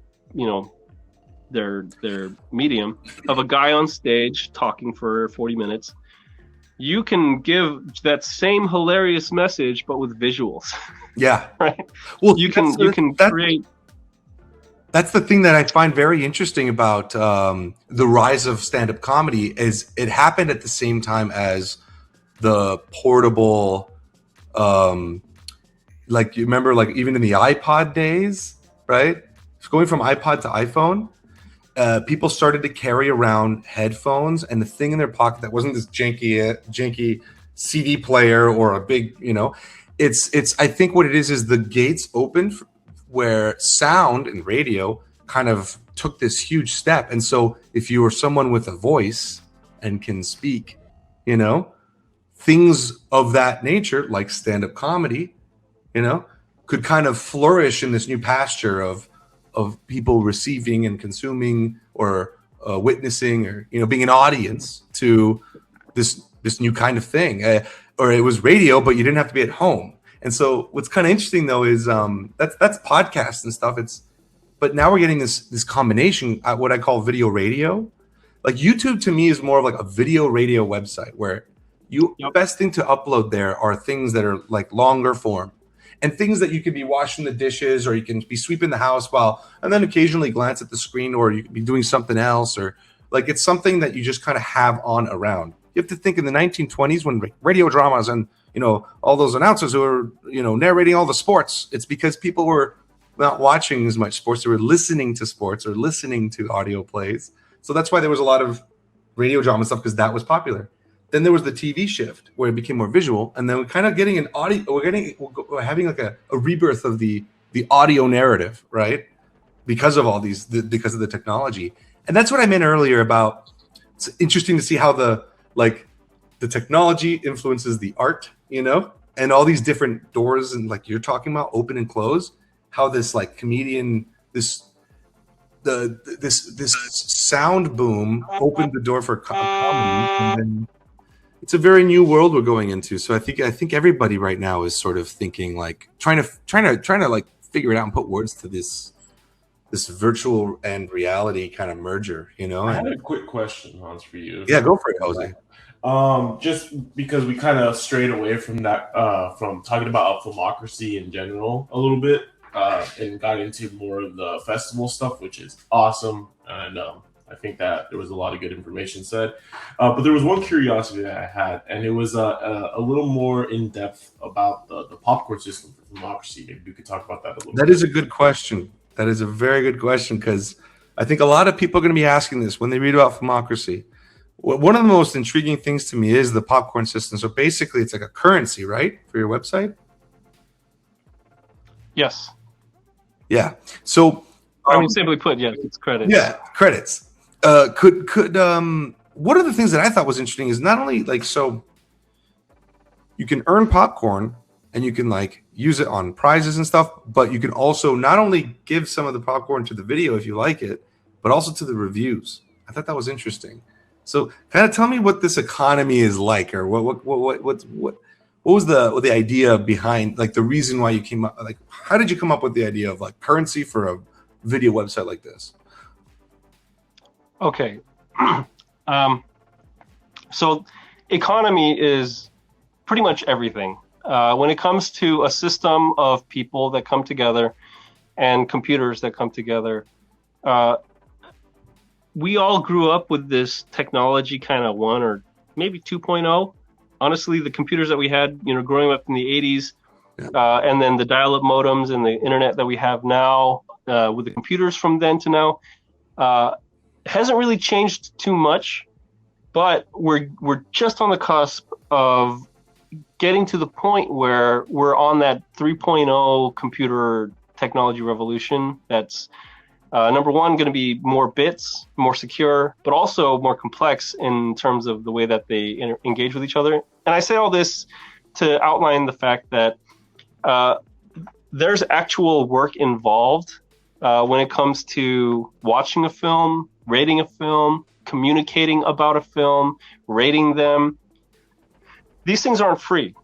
their medium of a guy on stage talking for 40 minutes. You can give that same hilarious message, but with visuals. Yeah. Right. Well, you can create. That's the thing that I find very interesting about the rise of stand-up comedy is it happened at the same time as the portable, like you remember, like even in the iPod days, right? Going from iPod to iPhone, people started to carry around headphones and the thing in their pocket that wasn't this janky CD player or a big, it's. I think what it is the gates opened where sound and radio kind of took this huge step. And so if you were someone with a voice and can speak, things of that nature, like stand-up comedy, could kind of flourish in this new pasture of people receiving and consuming or witnessing or, being an audience to this new kind of thing. Or it was radio, but you didn't have to be at home. And so what's kind of interesting though is that's podcasts and stuff. But now we're getting this combination, what I call video radio. Like YouTube to me is more of like a video radio website where the best thing to upload there are things that are like longer form and things that you could be washing the dishes or you can be sweeping the house and then occasionally glance at the screen or you could be doing something else or like it's something that you just kind of have on around. you have to think in the 1920s when radio dramas and, all those announcers who were, narrating all the sports, it's because people were not watching as much sports. They were listening to sports or listening to audio plays. So that's why there was a lot of radio drama stuff, because that was popular. Then there was the TV shift where it became more visual, and then we're kind of getting an audio. We're having like a rebirth of the audio narrative, right? Because of all these, because of the technology, and that's what I meant earlier about. It's interesting to see how the technology influences the art, and all these different doors, and like you're talking about, open and close. How this like comedian, this sound boom opened the door for comedy, and then it's a very new world we're going into. So I think everybody right now is sort of thinking like trying to like figure it out and put words to this virtual and reality kind of merger, I had a quick question, Hans, for you. Yeah, go for it, Jose. Just because we kind of strayed away from that, from talking about Filmocracy in general a little bit, and got into more of the festival stuff, which is awesome. And I think that there was a lot of good information said. But there was one curiosity that I had, and it was a little more in depth about the popcorn system for Filmocracy. Maybe we could talk about that a little bit. That is a good question. That is a very good question, because I think a lot of people are going to be asking this when they read about Filmocracy. One of the most intriguing things to me is the popcorn system. So basically, it's like a currency, right, for your website? Yes. Yeah. So, simply put, yes, it's credits. Yeah, credits. Could one of the things that I thought was interesting is not only like, so you can earn popcorn and you can like use it on prizes and stuff, but you can also not only give some of the popcorn to the video if you like it, but also to the reviews. I thought that was interesting. So kind of tell me what this economy is like, or what was the idea behind, like the reason why you came up, like how did you come up with the idea of like currency for a video website like this? Okay. So economy is pretty much everything. When it comes to a system of people that come together and computers that come together, we all grew up with this technology kind of 1 or maybe 2.0. Honestly, the computers that we had, growing up in the 80s, and then the dial-up modems and the internet that we have now, with the computers from then to now, hasn't really changed too much, but we're just on the cusp of getting to the point where we're on that 3.0 computer technology revolution. That's number one, going to be more bits, more secure, but also more complex in terms of the way that they engage with each other. And I say all this to outline the fact that there's actual work involved when it comes to watching a film, rating a film, communicating about a film, rating them. These things aren't free.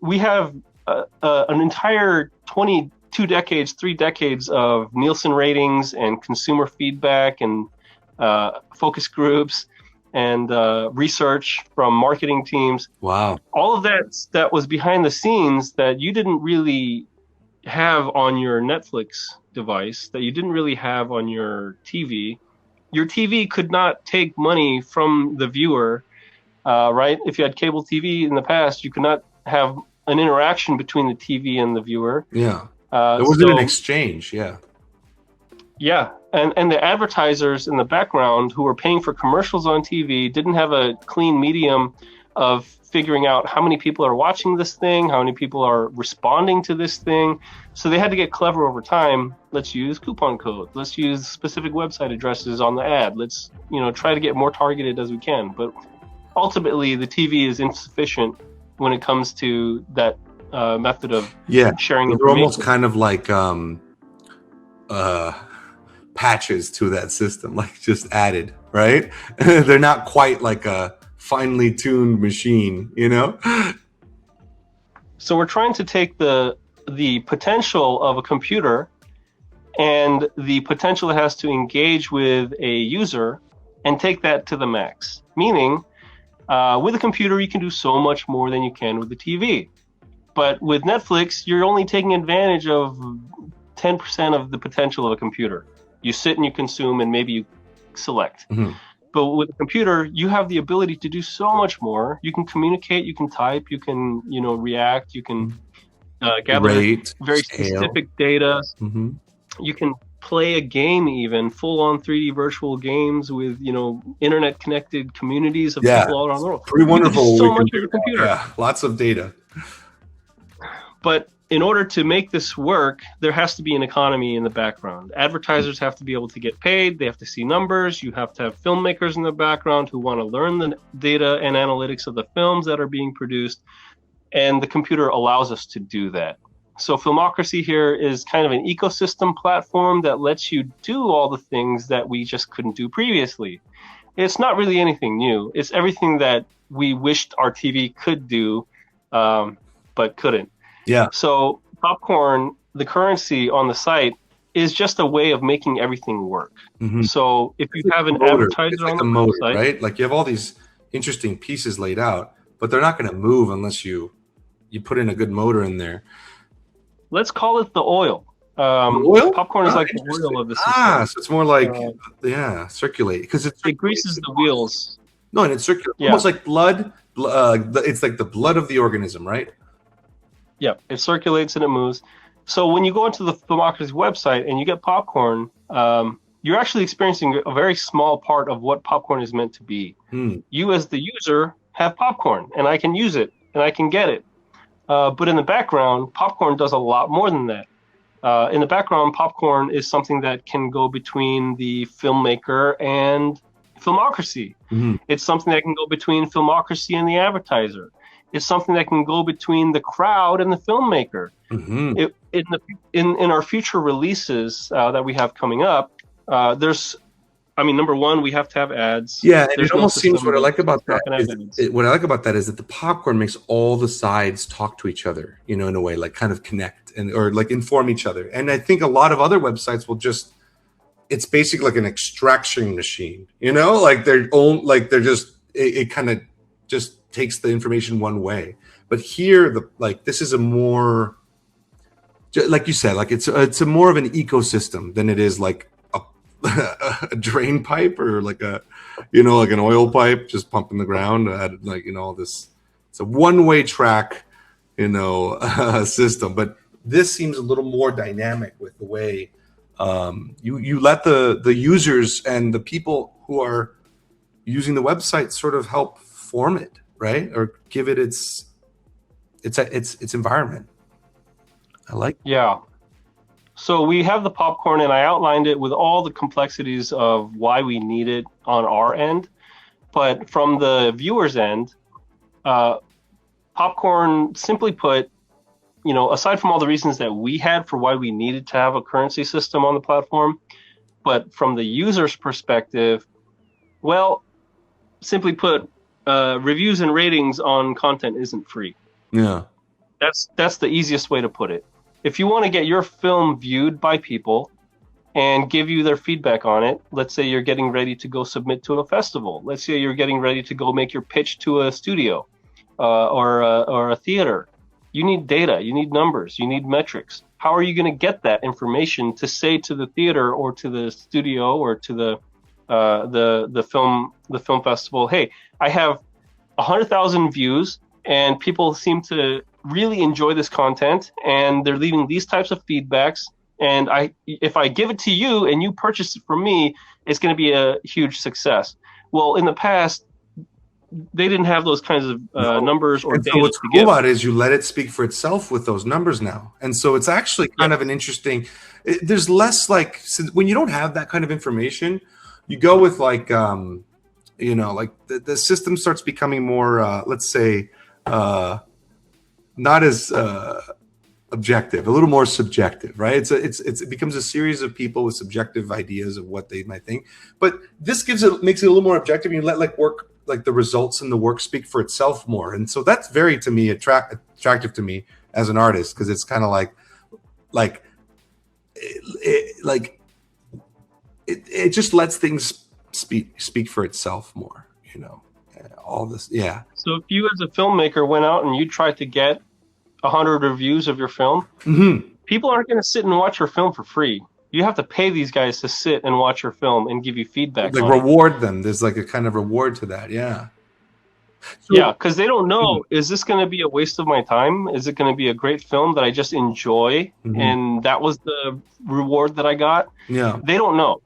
We have an entire 22 decades, 3 decades of Nielsen ratings and consumer feedback and focus groups and research from marketing teams. Wow. All of that was behind the scenes that you didn't really have on your Netflix device, that you didn't really have on your TV. Your TV could not take money from the viewer, right? If you had cable TV in the past, you could not have an interaction between the TV and the viewer. Yeah. There wasn't an exchange. Yeah. Yeah. And the advertisers in the background who were paying for commercials on TV didn't have a clean medium of figuring out how many people are watching this thing, how many people are responding to this thing. So they had to get clever over time. Let's use coupon code. Let's use specific website addresses on the ad. Let's, try to get more targeted as we can. But ultimately, the TV is insufficient when it comes to that method of sharing information. They're almost kind of like patches to that system, like just added, right? They're not quite like a finely tuned machine, So we're trying to take the potential of a computer and the potential it has to engage with a user and take that to the max. Meaning, with a computer, you can do so much more than you can with the TV. But with Netflix, you're only taking advantage of 10% of the potential of a computer. You sit and you consume and maybe you select. Mm-hmm. But with a computer, you have the ability to do so much more. You can communicate, you can type, you can, react, you can gather Rate, very scale. specific data. Mm-hmm. You can play a game, even full-on 3D virtual games with, internet-connected communities of people all around the world. Pretty wonderful. You can do so much with a computer. Yeah, lots of data. But in order to make this work, there has to be an economy in the background. Advertisers have to be able to get paid. They have to see numbers. You have to have filmmakers in the background who want to learn the data and analytics of the films that are being produced. And the computer allows us to do that. So Filmocracy here is kind of an ecosystem platform that lets you do all the things that we just couldn't do previously. It's not really anything new. It's everything that we wished our TV could do, but couldn't. Yeah. So Popcorn, the currency on the site, is just a way of making everything work. Mm-hmm. So if you have an motor. advertiser It's like on the a motor, website, right? Like you have all these interesting pieces laid out, but they're not going to move unless you put in a good motor in there. let's call it the oil. Oil? Popcorn is like the oil of the system. So it's more like circulate because it greases the wheels. No, and it circulates almost like blood. It's like the blood of the organism, right? Yeah, it circulates and it moves. So when you go into the Filmocracy website and you get popcorn, you're actually experiencing a very small part of what popcorn is meant to be. You as the user have popcorn, and I can use it, and I can get it. But in the background, popcorn does a lot more than that. In the background, popcorn is something that can go between the filmmaker and Filmocracy. It's something that can go between Filmocracy and the advertiser. It's something that can go between the crowd and the filmmaker. In our future releases that we have coming up, number one, we have to have ads. Yeah, and it almost seems what I like about that is that the popcorn makes all the sides talk to each other, in a way, like kind of connect or like inform each other. And I think a lot of other websites will just, it's basically like an extraction machine, like it kind of just takes the information one way. But here, this is a more, like you said, like it's a more of an ecosystem than it is like a drain pipe or like like an oil pipe just pumping the ground. All this. It's a one-way track, system. But this seems a little more dynamic with the way you let the users and the people who are using the website sort of help form it, right? Or give it its environment. I like. Yeah. So we have the popcorn, and I outlined it with all the complexities of why we need it on our end. But from the viewer's end, popcorn, simply put, aside from all the reasons that we had for why we needed to have a currency system on the platform, but from the user's perspective, well, simply put, reviews and ratings on content isn't free. Yeah. That's the easiest way to put it. If you want to get your film viewed by people and give you their feedback on it, let's say you're getting ready to go submit to a festival. Let's say you're getting ready to go make your pitch to a studio or a theater. You need data, you need numbers, you need metrics. How are you going to get that information to say to the theater or to the studio or to the film festival, hey, I have 100,000 views and people seem to really enjoy this content and they're leaving these types of feedbacks, and if I give it to you and you purchase it from me, it's going to be a huge success. Well, in the past, they didn't have those kinds of numbers or data. So what's cool about it is you let it speak for itself with those numbers now, and so it's actually kind of an interesting. There's less when you don't have that kind of information, you go with like the system starts becoming more let's say not as objective, a little more subjective, right? It becomes a series of people with subjective ideas of what they might think. But this makes it a little more objective. You let the results and the work speak for itself more, and so that's very to me attractive to me as an artist, because it's kind of it just lets things speak for itself more, all this. Yeah. So if you as a filmmaker went out and you tried to get 100 reviews of your film, people aren't going to sit and watch your film for free. You have to pay these guys to sit and watch your film and give you feedback Like on it. reward them. There's like a kind of reward to that. Yeah. So, Yeah, because they don't know, is this going to be a waste of my time? Is it going to be a great film that I just enjoy? And that was the reward that I got? Yeah. They don't know.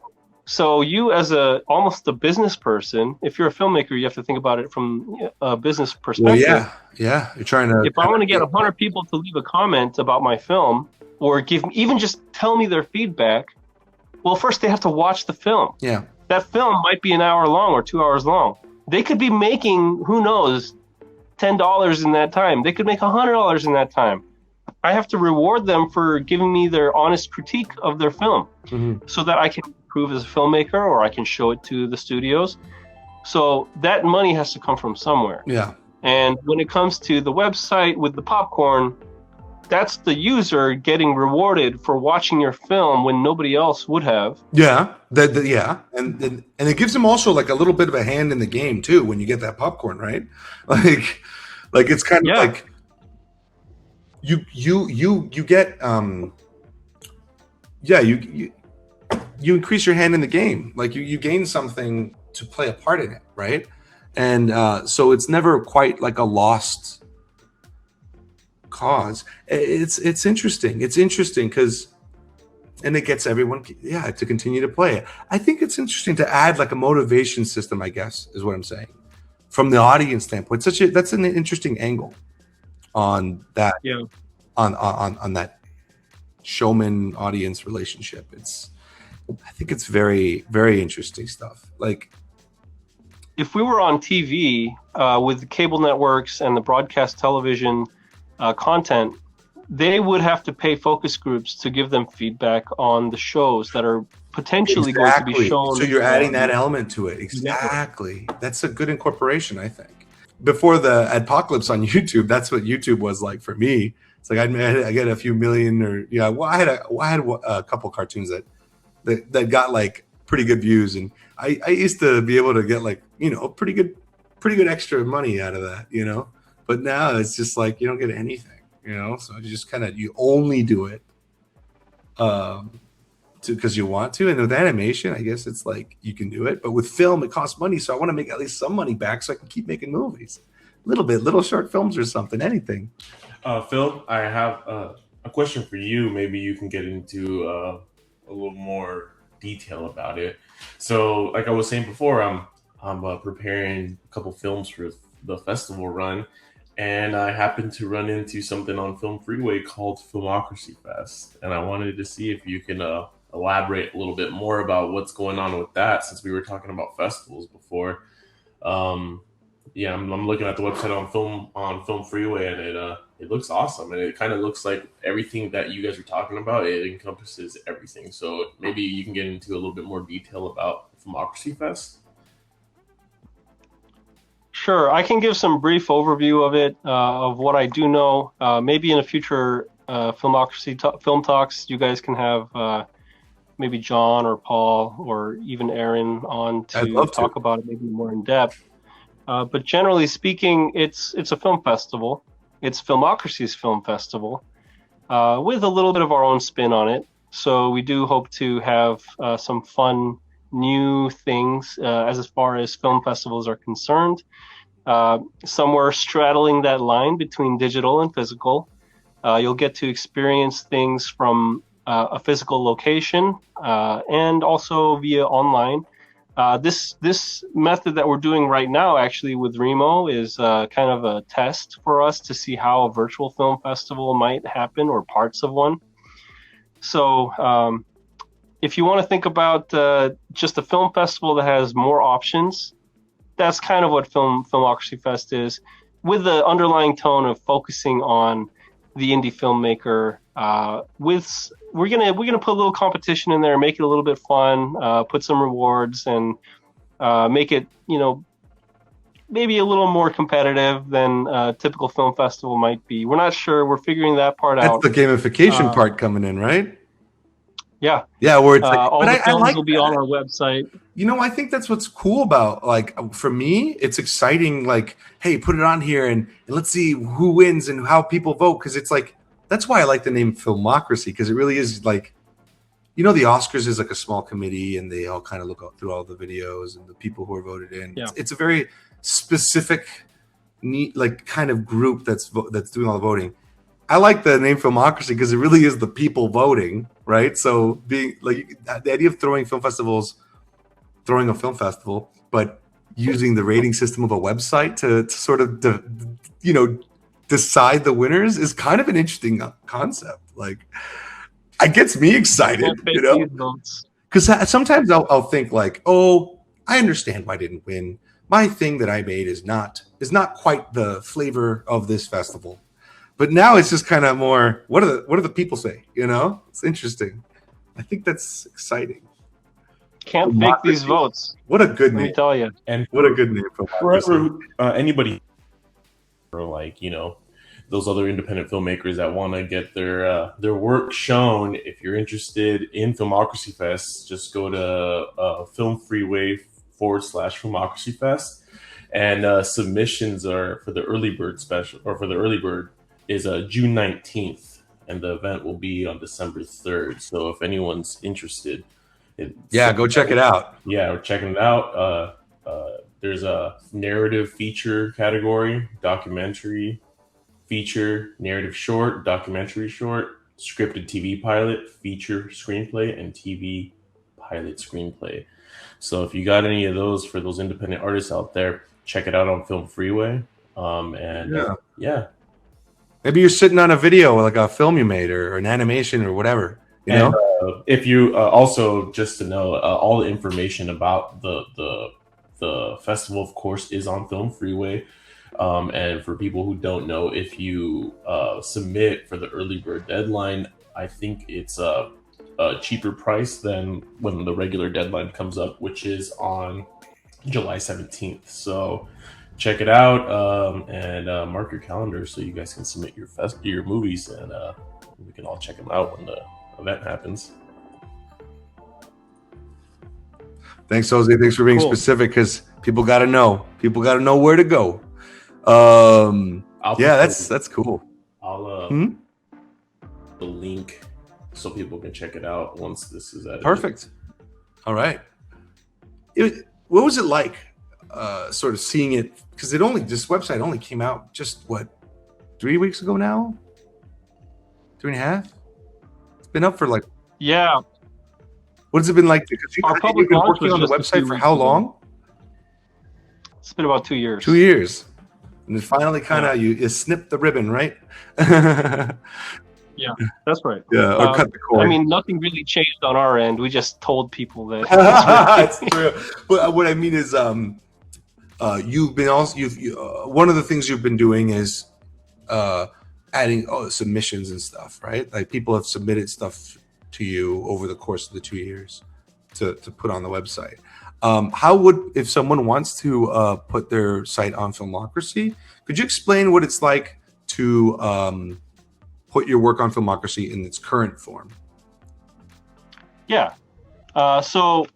So you, as almost a business person, if you're a filmmaker, you have to think about it from a business perspective. Well, yeah. You're trying to. If I want to get 100 people to leave a comment about my film, or even just tell me their feedback, well, first they have to watch the film. Yeah. That film might be an hour long or 2 hours long. They could be making, who knows, $10 in that time. They could make $100 in that time. I have to reward them for giving me their honest critique of their film, so that I can improve as a filmmaker, or I can show it to the studios. So that money has to come from somewhere. Yeah. And when it comes to the website with the popcorn, that's the user getting rewarded for watching your film when nobody else would have. Yeah. Yeah. And it gives them also like a little bit of a hand in the game too when you get that popcorn, right? Like it's kind of like you get you increase your hand in the game. Like you gain something to play a part in it, right? And so it's never quite like a lost cause. It's interesting. It's interesting because, and it gets everyone, to continue to play it. I think it's interesting to add like a motivation system, I guess, is what I'm saying, from the audience standpoint. That's an interesting angle on that. Yeah. On that showman audience relationship. I think it's very, very interesting stuff. Like, if we were on TV with the cable networks and the broadcast television content, they would have to pay focus groups to give them feedback on the shows that are potentially going to be shown. So you're adding that element to it. Exactly. That's a good incorporation, I think. Before the apocalypse on YouTube, that's what YouTube was like for me. It's like I get a few million, or I had a couple cartoons that got like pretty good views, and I used to be able to get like pretty good extra money out of that, But now it's just like you don't get anything, So you just you only do it because you want to. And with animation, I guess it's like you can do it, but with film it costs money, so I want to make at least some money back so I can keep making movies, little short films or something, anything. Phil, I have a question for you. Maybe you can get into a little more detail about it. So, like I was saying before, I'm preparing a couple films for the festival run, and I happened to run into something on Film Freeway called Filmocracy Fest, and I wanted to see if you can elaborate a little bit more about what's going on with that, since we were talking about festivals before. I'm looking at the website on Film Freeway, and it looks awesome, and it kind of looks like everything that you guys are talking about. It encompasses everything. So maybe you can get into a little bit more detail about Filmocracy Fest. Sure, I can give some brief overview of it, of what I do know. Maybe in a future Filmocracy film talks, you guys can have maybe John or Paul or even Aaron on to talk about it maybe more in depth. But generally speaking, it's a film festival. It's Filmocracy's film festival with a little bit of our own spin on it. So we do hope to have some fun new things as far as film festivals are concerned. Somewhere straddling that line between digital and physical. You'll get to experience things from a physical location and also via online. This method that we're doing right now, actually with Remo, is kind of a test for us to see how a virtual film festival might happen, or parts of one. So if you want to think about just a film festival that has more options, that's kind of what Filmocracy Fest is, with the underlying tone of focusing on the indie filmmaker. We're gonna put a little competition in there, make it a little bit fun, put some rewards, and make it maybe a little more competitive than a typical film festival might be. We're not sure. We're figuring that part out. That's the gamification part coming in, right? Yeah. Yeah, where it's like, all the films will be on our website. I think that's what's cool about, like, for me, it's exciting. Like, hey, put it on here and let's see who wins and how people vote. Because it's like, that's why I like the name Filmocracy, because it really is like you know, the Oscars is like a small committee, and they all kind of look through all the videos and the people who are voted in. Yeah. It's a very specific, neat, like kind of group that's doing all the voting. I like the name Filmocracy because it really is the people voting, right? So being like the idea of throwing a film festival, but using the rating system of a website to sort of decide the winners is kind of an interesting concept. Like, it gets me excited, you know, because sometimes I'll think like, oh, I understand why I didn't win. My thing that I made is not quite the flavor of this festival. But now it's just kind of more, what do the people say? You know, it's interesting. I think that's exciting. Can't fake these votes. What a good name! Let me tell you. And what a good name for anybody, or like, you know, those other independent filmmakers that want to get their work shown. If you're interested in Filmocracy Fest, just go to Film Freeway /Filmocracy Fest, and submissions are for the early bird special, or for the early bird is June 19th, and the event will be on December 3rd. So if anyone's interested, go check it out. Yeah, we're checking it out. There's a narrative feature category, documentary feature, narrative short, documentary short, scripted TV pilot, feature screenplay, and TV pilot screenplay. So if you got any of those for those independent artists out there, check it out on Film Freeway. Yeah. Maybe you're sitting on a video, like a film you made, or an animation, or whatever. You know, if you also, just to know, all the information about the festival, of course, is on Film Freeway. And for people who don't know, if you submit for the early bird deadline, I think it's a cheaper price than when the regular deadline comes up, which is on July 17th. So check it out, and mark your calendar so you guys can submit your movies, and we can all check them out when the event happens. Thanks, Jose. Thanks for being specific, because people got to know. People got to know where to go. That's cool. I'll the link so people can check it out once this is edited. Perfect. All right. What was it like, sort of seeing it? Because this website only came out just 3 weeks ago now, 3.5. It's been up for like. Yeah. What has it been like? Because you've been working on the website for how long? It's been about 2 years. 2 years. And then finally kind of you snipped the ribbon, right? Yeah, that's right. Yeah, or cut the cord. I mean, nothing really changed on our end. We just told people that. It's true. But what I mean is, you've been one of the things you've been doing is adding submissions and stuff, right? Like, people have submitted stuff to you over the course of the 2 years to put on the website. If someone wants to put their site on Filmocracy, could you explain what it's like to put your work on Filmocracy in its current form? Yeah. So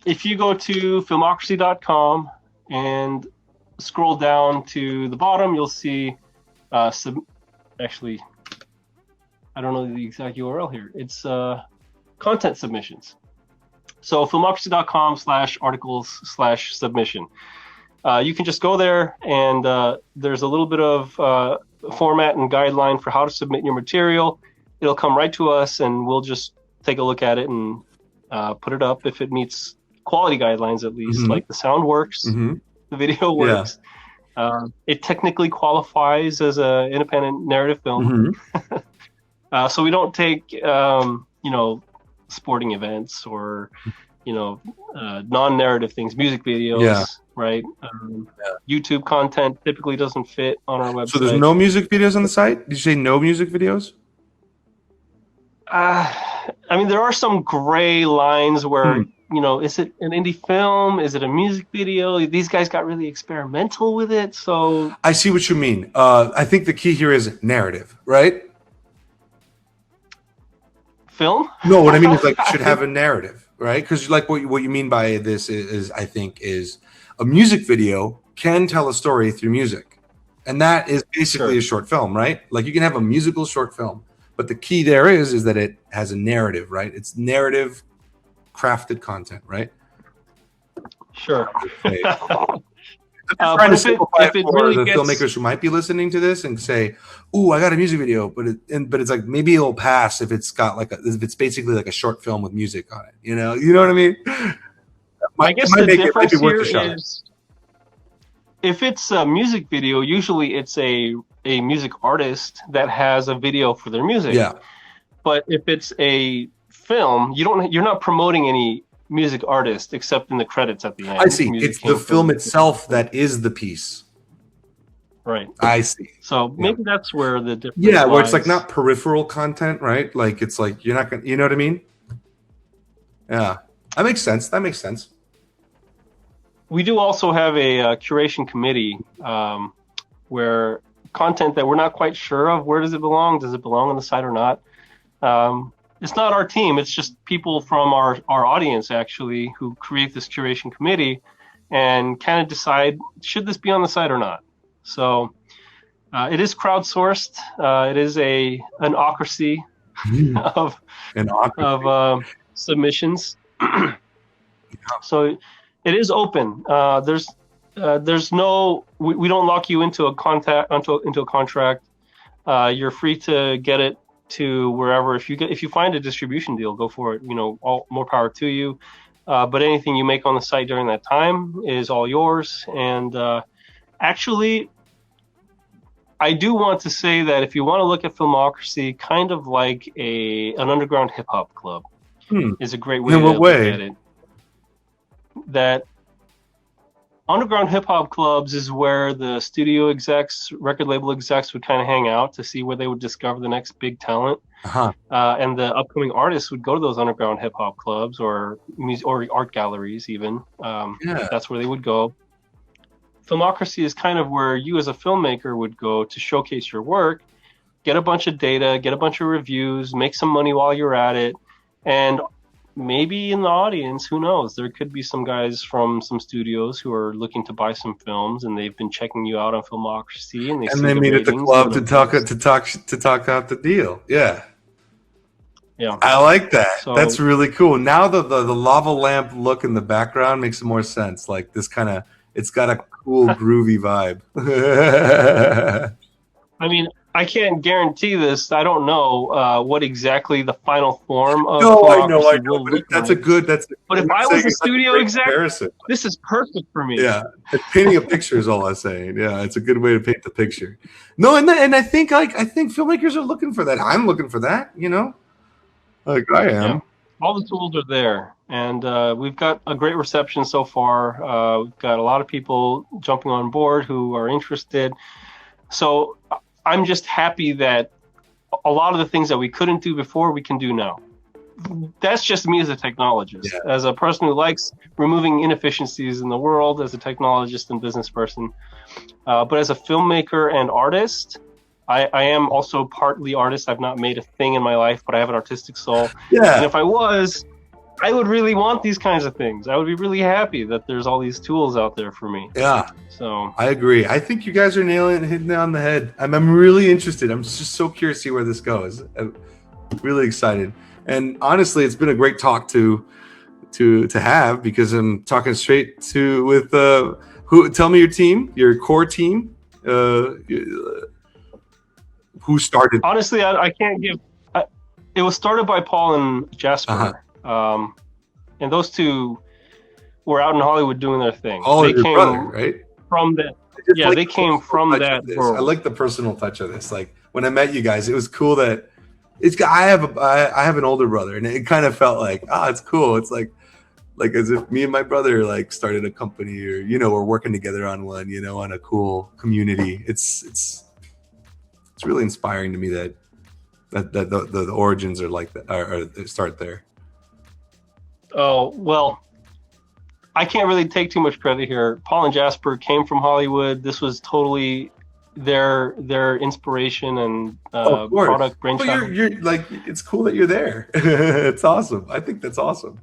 if you go to filmocracy.com and scroll down to the bottom, you'll see actually, I don't know the exact URL here. It's content submissions. So filmocracy.com/articles/submission. You can just go there, and there's a little bit of format and guideline for how to submit your material. It'll come right to us, and we'll just take a look at it and put it up if it meets quality guidelines, at least. Mm-hmm. Like the sound works, the video works. Yeah. It technically qualifies as an independent narrative film. Mm-hmm. So we don't take, sporting events or, non-narrative things, music videos, right? YouTube content typically doesn't fit on our website. So there's no music videos on the site? Did you say no music videos? There are some gray lines where, is it an indie film? Is it a music video? These guys got really experimental with it. So I see what you mean. I think the key here is narrative, right? Film? No, what I mean is like should have a narrative, right? Because like what you mean by this is I think is a music video can tell a story through music, and that is basically a short film, right? Like you can have a musical short film, But the key there is that it has a narrative, right? It's narrative crafted content, right? Sure. Okay. But if it for really the gets, filmmakers who might be listening to this and say, "Ooh, I got a music video," but it's like maybe it'll pass if it's got if it's basically like a short film with music on it. You know what I mean? I guess the difference here is if it's a music video, usually it's a music artist that has a video for their music. Yeah. But if it's a film, you're not promoting any music artist except in the credits at the end. I see. It's the film itself that is the piece. Right. I see. So maybe that's where the difference where it's lies. like not peripheral content, right? Like it's like you're not gonna, you know what I mean? Yeah, that makes sense. We do also have a curation committee where content that we're not quite sure of, where does it belong? Does it belong on the site or not? It's not our team. It's just people from our audience, actually, who create this curation committee and kind of decide, should this be on the site or not? So it is crowdsourced. It is an ocracy of submissions. So it is open. There's no, we don't lock you into a contract. You're free to get it to wherever. If you find a distribution deal, go for it. More power to you. But anything you make on the site during that time is all yours. And actually, I do want to say that if you want to look at Filmocracy, kind of like an underground hip hop club, is a great way to look at it. That underground hip hop clubs is where the studio execs, record label execs would kind of hang out to see where they would discover the next big talent. And the upcoming artists would go to those underground hip hop clubs or art galleries even. That's where they would go. Filmocracy is kind of where you as a filmmaker would go to showcase your work, get a bunch of data, get a bunch of reviews, make some money while you're at it. And maybe in the audience, who knows? There could be some guys from some studios who are looking to buy some films, and they've been checking you out on Filmocracy, and they meet at the club to talk out the deal. Yeah, I like that. So, that's really cool. Now the lava lamp look in the background makes more sense. Like this kind of, it's got a cool groovy vibe. I mean, I can't guarantee this. I don't know what exactly the final form of I know. But that's like. a good. But if I was a studio exec, this is perfect for me. Yeah, painting a picture is all I'm saying. Yeah, it's a good way to paint the picture. No, and I think filmmakers are looking for that. I'm looking for that. Like I am. Yeah. All the tools are there, and we've got a great reception so far. We've got a lot of people jumping on board who are interested. So I'm just happy that a lot of the things that we couldn't do before, we can do now. That's just me as a technologist, as a person who likes removing inefficiencies in the world, as a technologist and business person. But as a filmmaker and artist, I am also partly artist. I've not made a thing in my life, but I have an artistic soul. Yeah. And if I was, I would really want these kinds of things. I would be really happy that there's all these tools out there for me. Yeah. So I agree. I think you guys are hitting it on the head. I'm really interested. I'm just so curious to see where this goes. I'm really excited. And honestly, it's been a great talk to have, because I'm talking straight with who. Tell me your team, your core team. Who started? Honestly, I can't give. It was started by Paul and Jasper, and those two were out in Hollywood doing their thing. Oh, your brother, right? From that, yeah, they came from that world. I like the personal touch of this. Like when I met you guys, it was cool that I have an older brother, and it kind of felt like it's cool. It's like as if me and my brother like started a company, or we're working together on one, on a cool community. It's really inspiring to me that the origins are like that, or they start there. Oh, well, I can't really take too much credit here. Paul and Jasper came from Hollywood. This was totally their inspiration and product brainchild. Well, you're like, it's cool that you're there. It's awesome. I think that's awesome.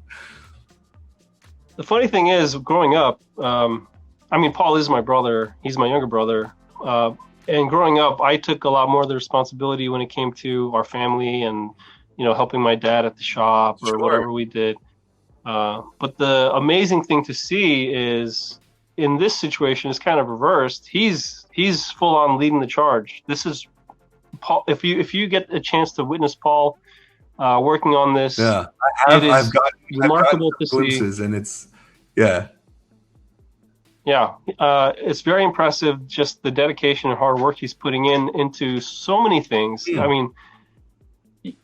The funny thing is, growing up, Paul is my brother. He's my younger brother. and growing up, I took a lot more of the responsibility when it came to our family and, helping my dad at the shop or Sure. whatever we did. But the amazing thing to see is in this situation is kind of reversed. He's full on leading the charge. This is Paul. If you get a chance to witness Paul working on this, Yeah, I've got remarkable to glimpses, see. and it's yeah. Yeah, it's very impressive, just the dedication and hard work he's putting into so many things. I mean,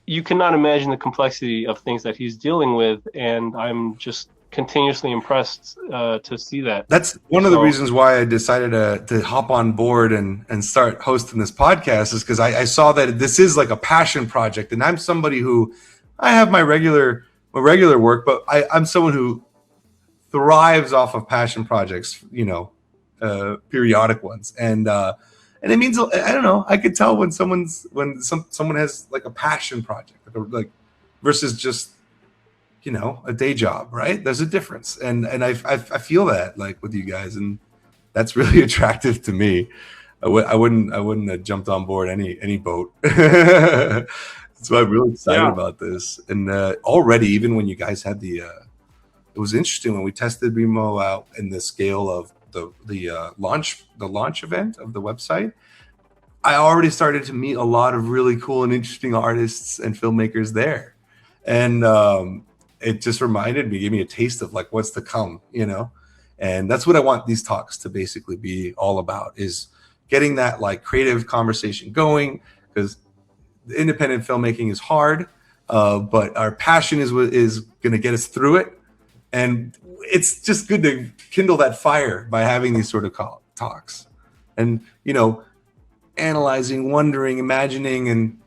you cannot imagine the complexity of things that he's dealing with, and I'm just continuously impressed to see that. That's one of the reasons why I decided to hop on board and start hosting this podcast, is because I saw that this is like a passion project, and I'm somebody who I have my regular work, but I'm someone who thrives off of passion projects, periodic ones, and it means, I don't know, I could tell when someone has like a passion project, like versus just a day job, right? There's a difference, and I feel that like with you guys, and that's really attractive to me. I wouldn't have jumped on board any boat. So I'm really excited about this, and already even when you guys had it was interesting when we tested Remo out in the scale of the launch event of the website. I already started to meet a lot of really cool and interesting artists and filmmakers there, and it just gave me a taste of like what's to come, and that's what I want these talks to basically be all about, is getting that like creative conversation going, because the independent filmmaking is hard, but our passion is going to get us through it. And it's just good to kindle that fire by having these sort of talks, and analyzing, wondering, imagining, and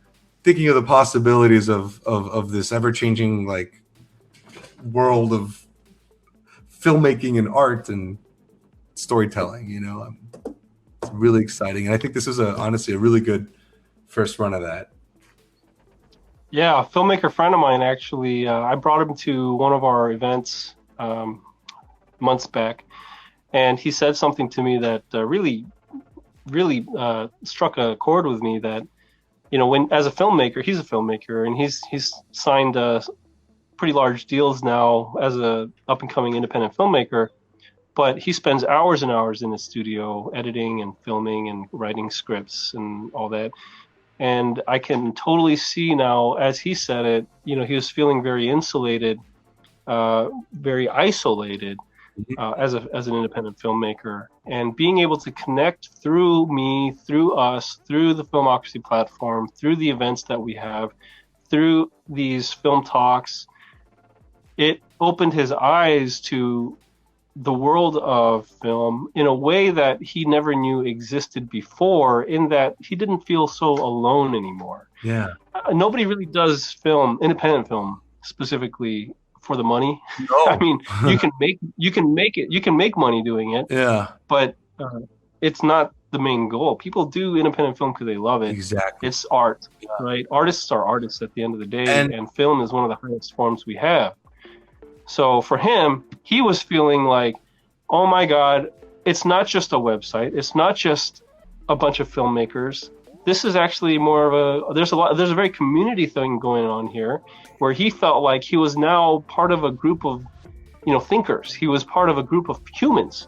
thinking of the possibilities of this ever-changing like world of filmmaking and art and storytelling. It's really exciting, and I think this is honestly a really good first run of that. Yeah, a filmmaker friend of mine, actually, I brought him to one of our events months back, and he said something to me that really struck a chord with me, that when as a filmmaker, he's a filmmaker, and he's signed pretty large deals now as a up and coming independent filmmaker, but he spends hours and hours in the studio editing and filming and writing scripts and all that. And I can totally see now, as he said it, he was feeling very insulated, very isolated as an independent filmmaker, and being able to connect through me, through us, through the Filmocracy platform, through the events that we have, through these film talks, it opened his eyes to the world of film in a way that he never knew existed before, in that he didn't feel so alone anymore. Yeah. Nobody really does independent film specifically for the money. No. I mean, you can make money doing it. Yeah. But it's not the main goal. People do independent film because they love it. Exactly. It's art, right? Artists are artists at the end of the day, and film is one of the highest forms we have. So for him, he was feeling like, oh my God, it's not just a website. It's not just a bunch of filmmakers. This is actually more of there's a very community thing going on here, where he felt like he was now part of a group of, thinkers. He was part of a group of humans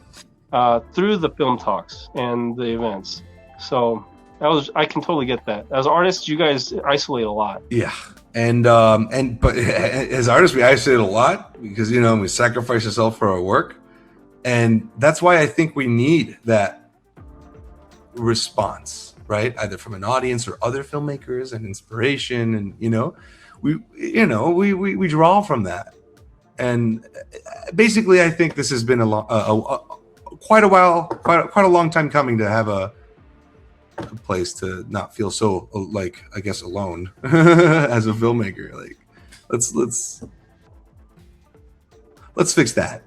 through the film talks and the events. So I can totally get that. As artists, you guys isolate a lot. Yeah. But as artists, we isolate a lot because, we sacrifice ourselves for our work. And that's why I think we need that response, right? Either from an audience or other filmmakers and inspiration. And, we draw from that. And basically, I think this has been quite a long time coming to have a place to not feel so like, I guess, alone as a filmmaker. Like, let's fix that.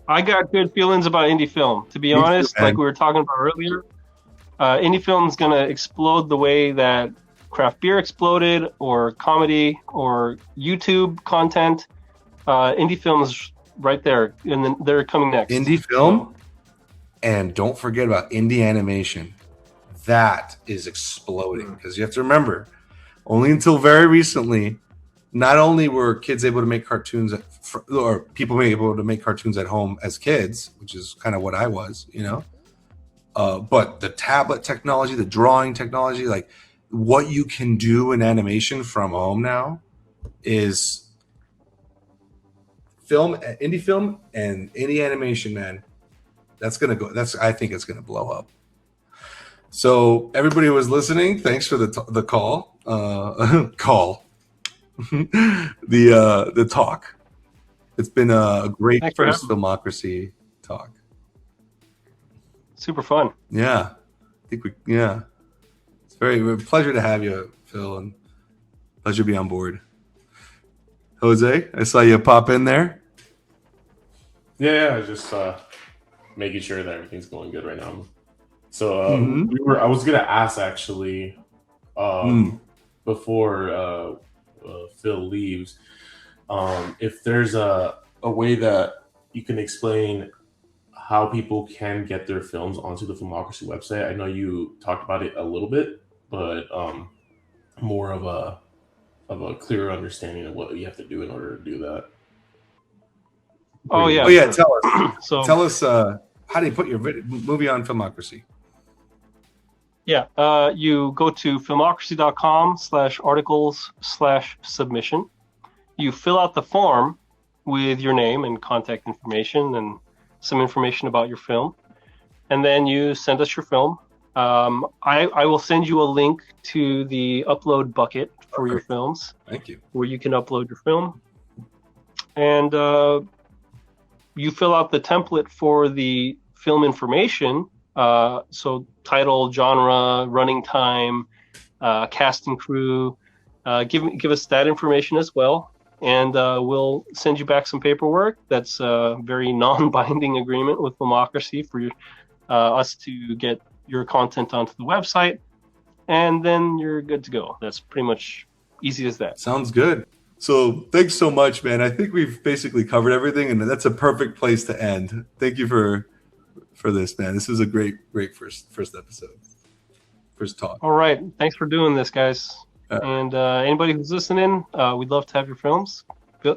I got good feelings about indie film, to be honest. Like we were talking about earlier, indie film is going to explode the way that craft beer exploded, or comedy, or YouTube content. Indie film is right there, and then they're coming next. Indie film? And don't forget about indie animation. That is exploding because you have to remember, only until very recently, not only were kids able to make cartoons or people were able to make cartoons at home as kids, which is kind of what I was, but the tablet technology, the drawing technology, like what you can do in animation from home now is indie film and indie animation, man. I think it's gonna blow up. So everybody who was listening, thanks for the call, the talk. It's been a great first Filmocracy talk. Super fun. Yeah, it's a pleasure to have you, Phil, and pleasure to be on board. Jose, I saw you pop in there. Yeah, just making sure that everything's going good right now. So I was gonna ask actually before Phil leaves, if there's a way that you can explain how people can get their films onto the Filmocracy website. I know you talked about it a little bit, but more of a clearer understanding of what you have to do in order to do that. Oh yeah, tell us. Tell us how do you put your movie on Filmocracy? Yeah, you go to filmocracy.com/articles/submission. You fill out the form with your name and contact information and some information about your film, and then you send us your film. I will send you a link to the upload bucket for your films. Thank you. Where you can upload your film, and you fill out the template for the film information. So title, genre, running time, cast and crew. Give us that information as well, and we'll send you back some paperwork. That's a very non-binding agreement with Filmocracy for us to get your content onto the website, and then you're good to go. That's pretty much easy as that. Sounds good. So thanks so much, man. I think we've basically covered everything, and that's a perfect place to end. Thank you for this, man. This is a great first episode, first talk. All right, thanks for doing this, guys. And anybody who's listening, we'd love to have your films.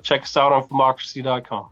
Check us out on filmocracy.com.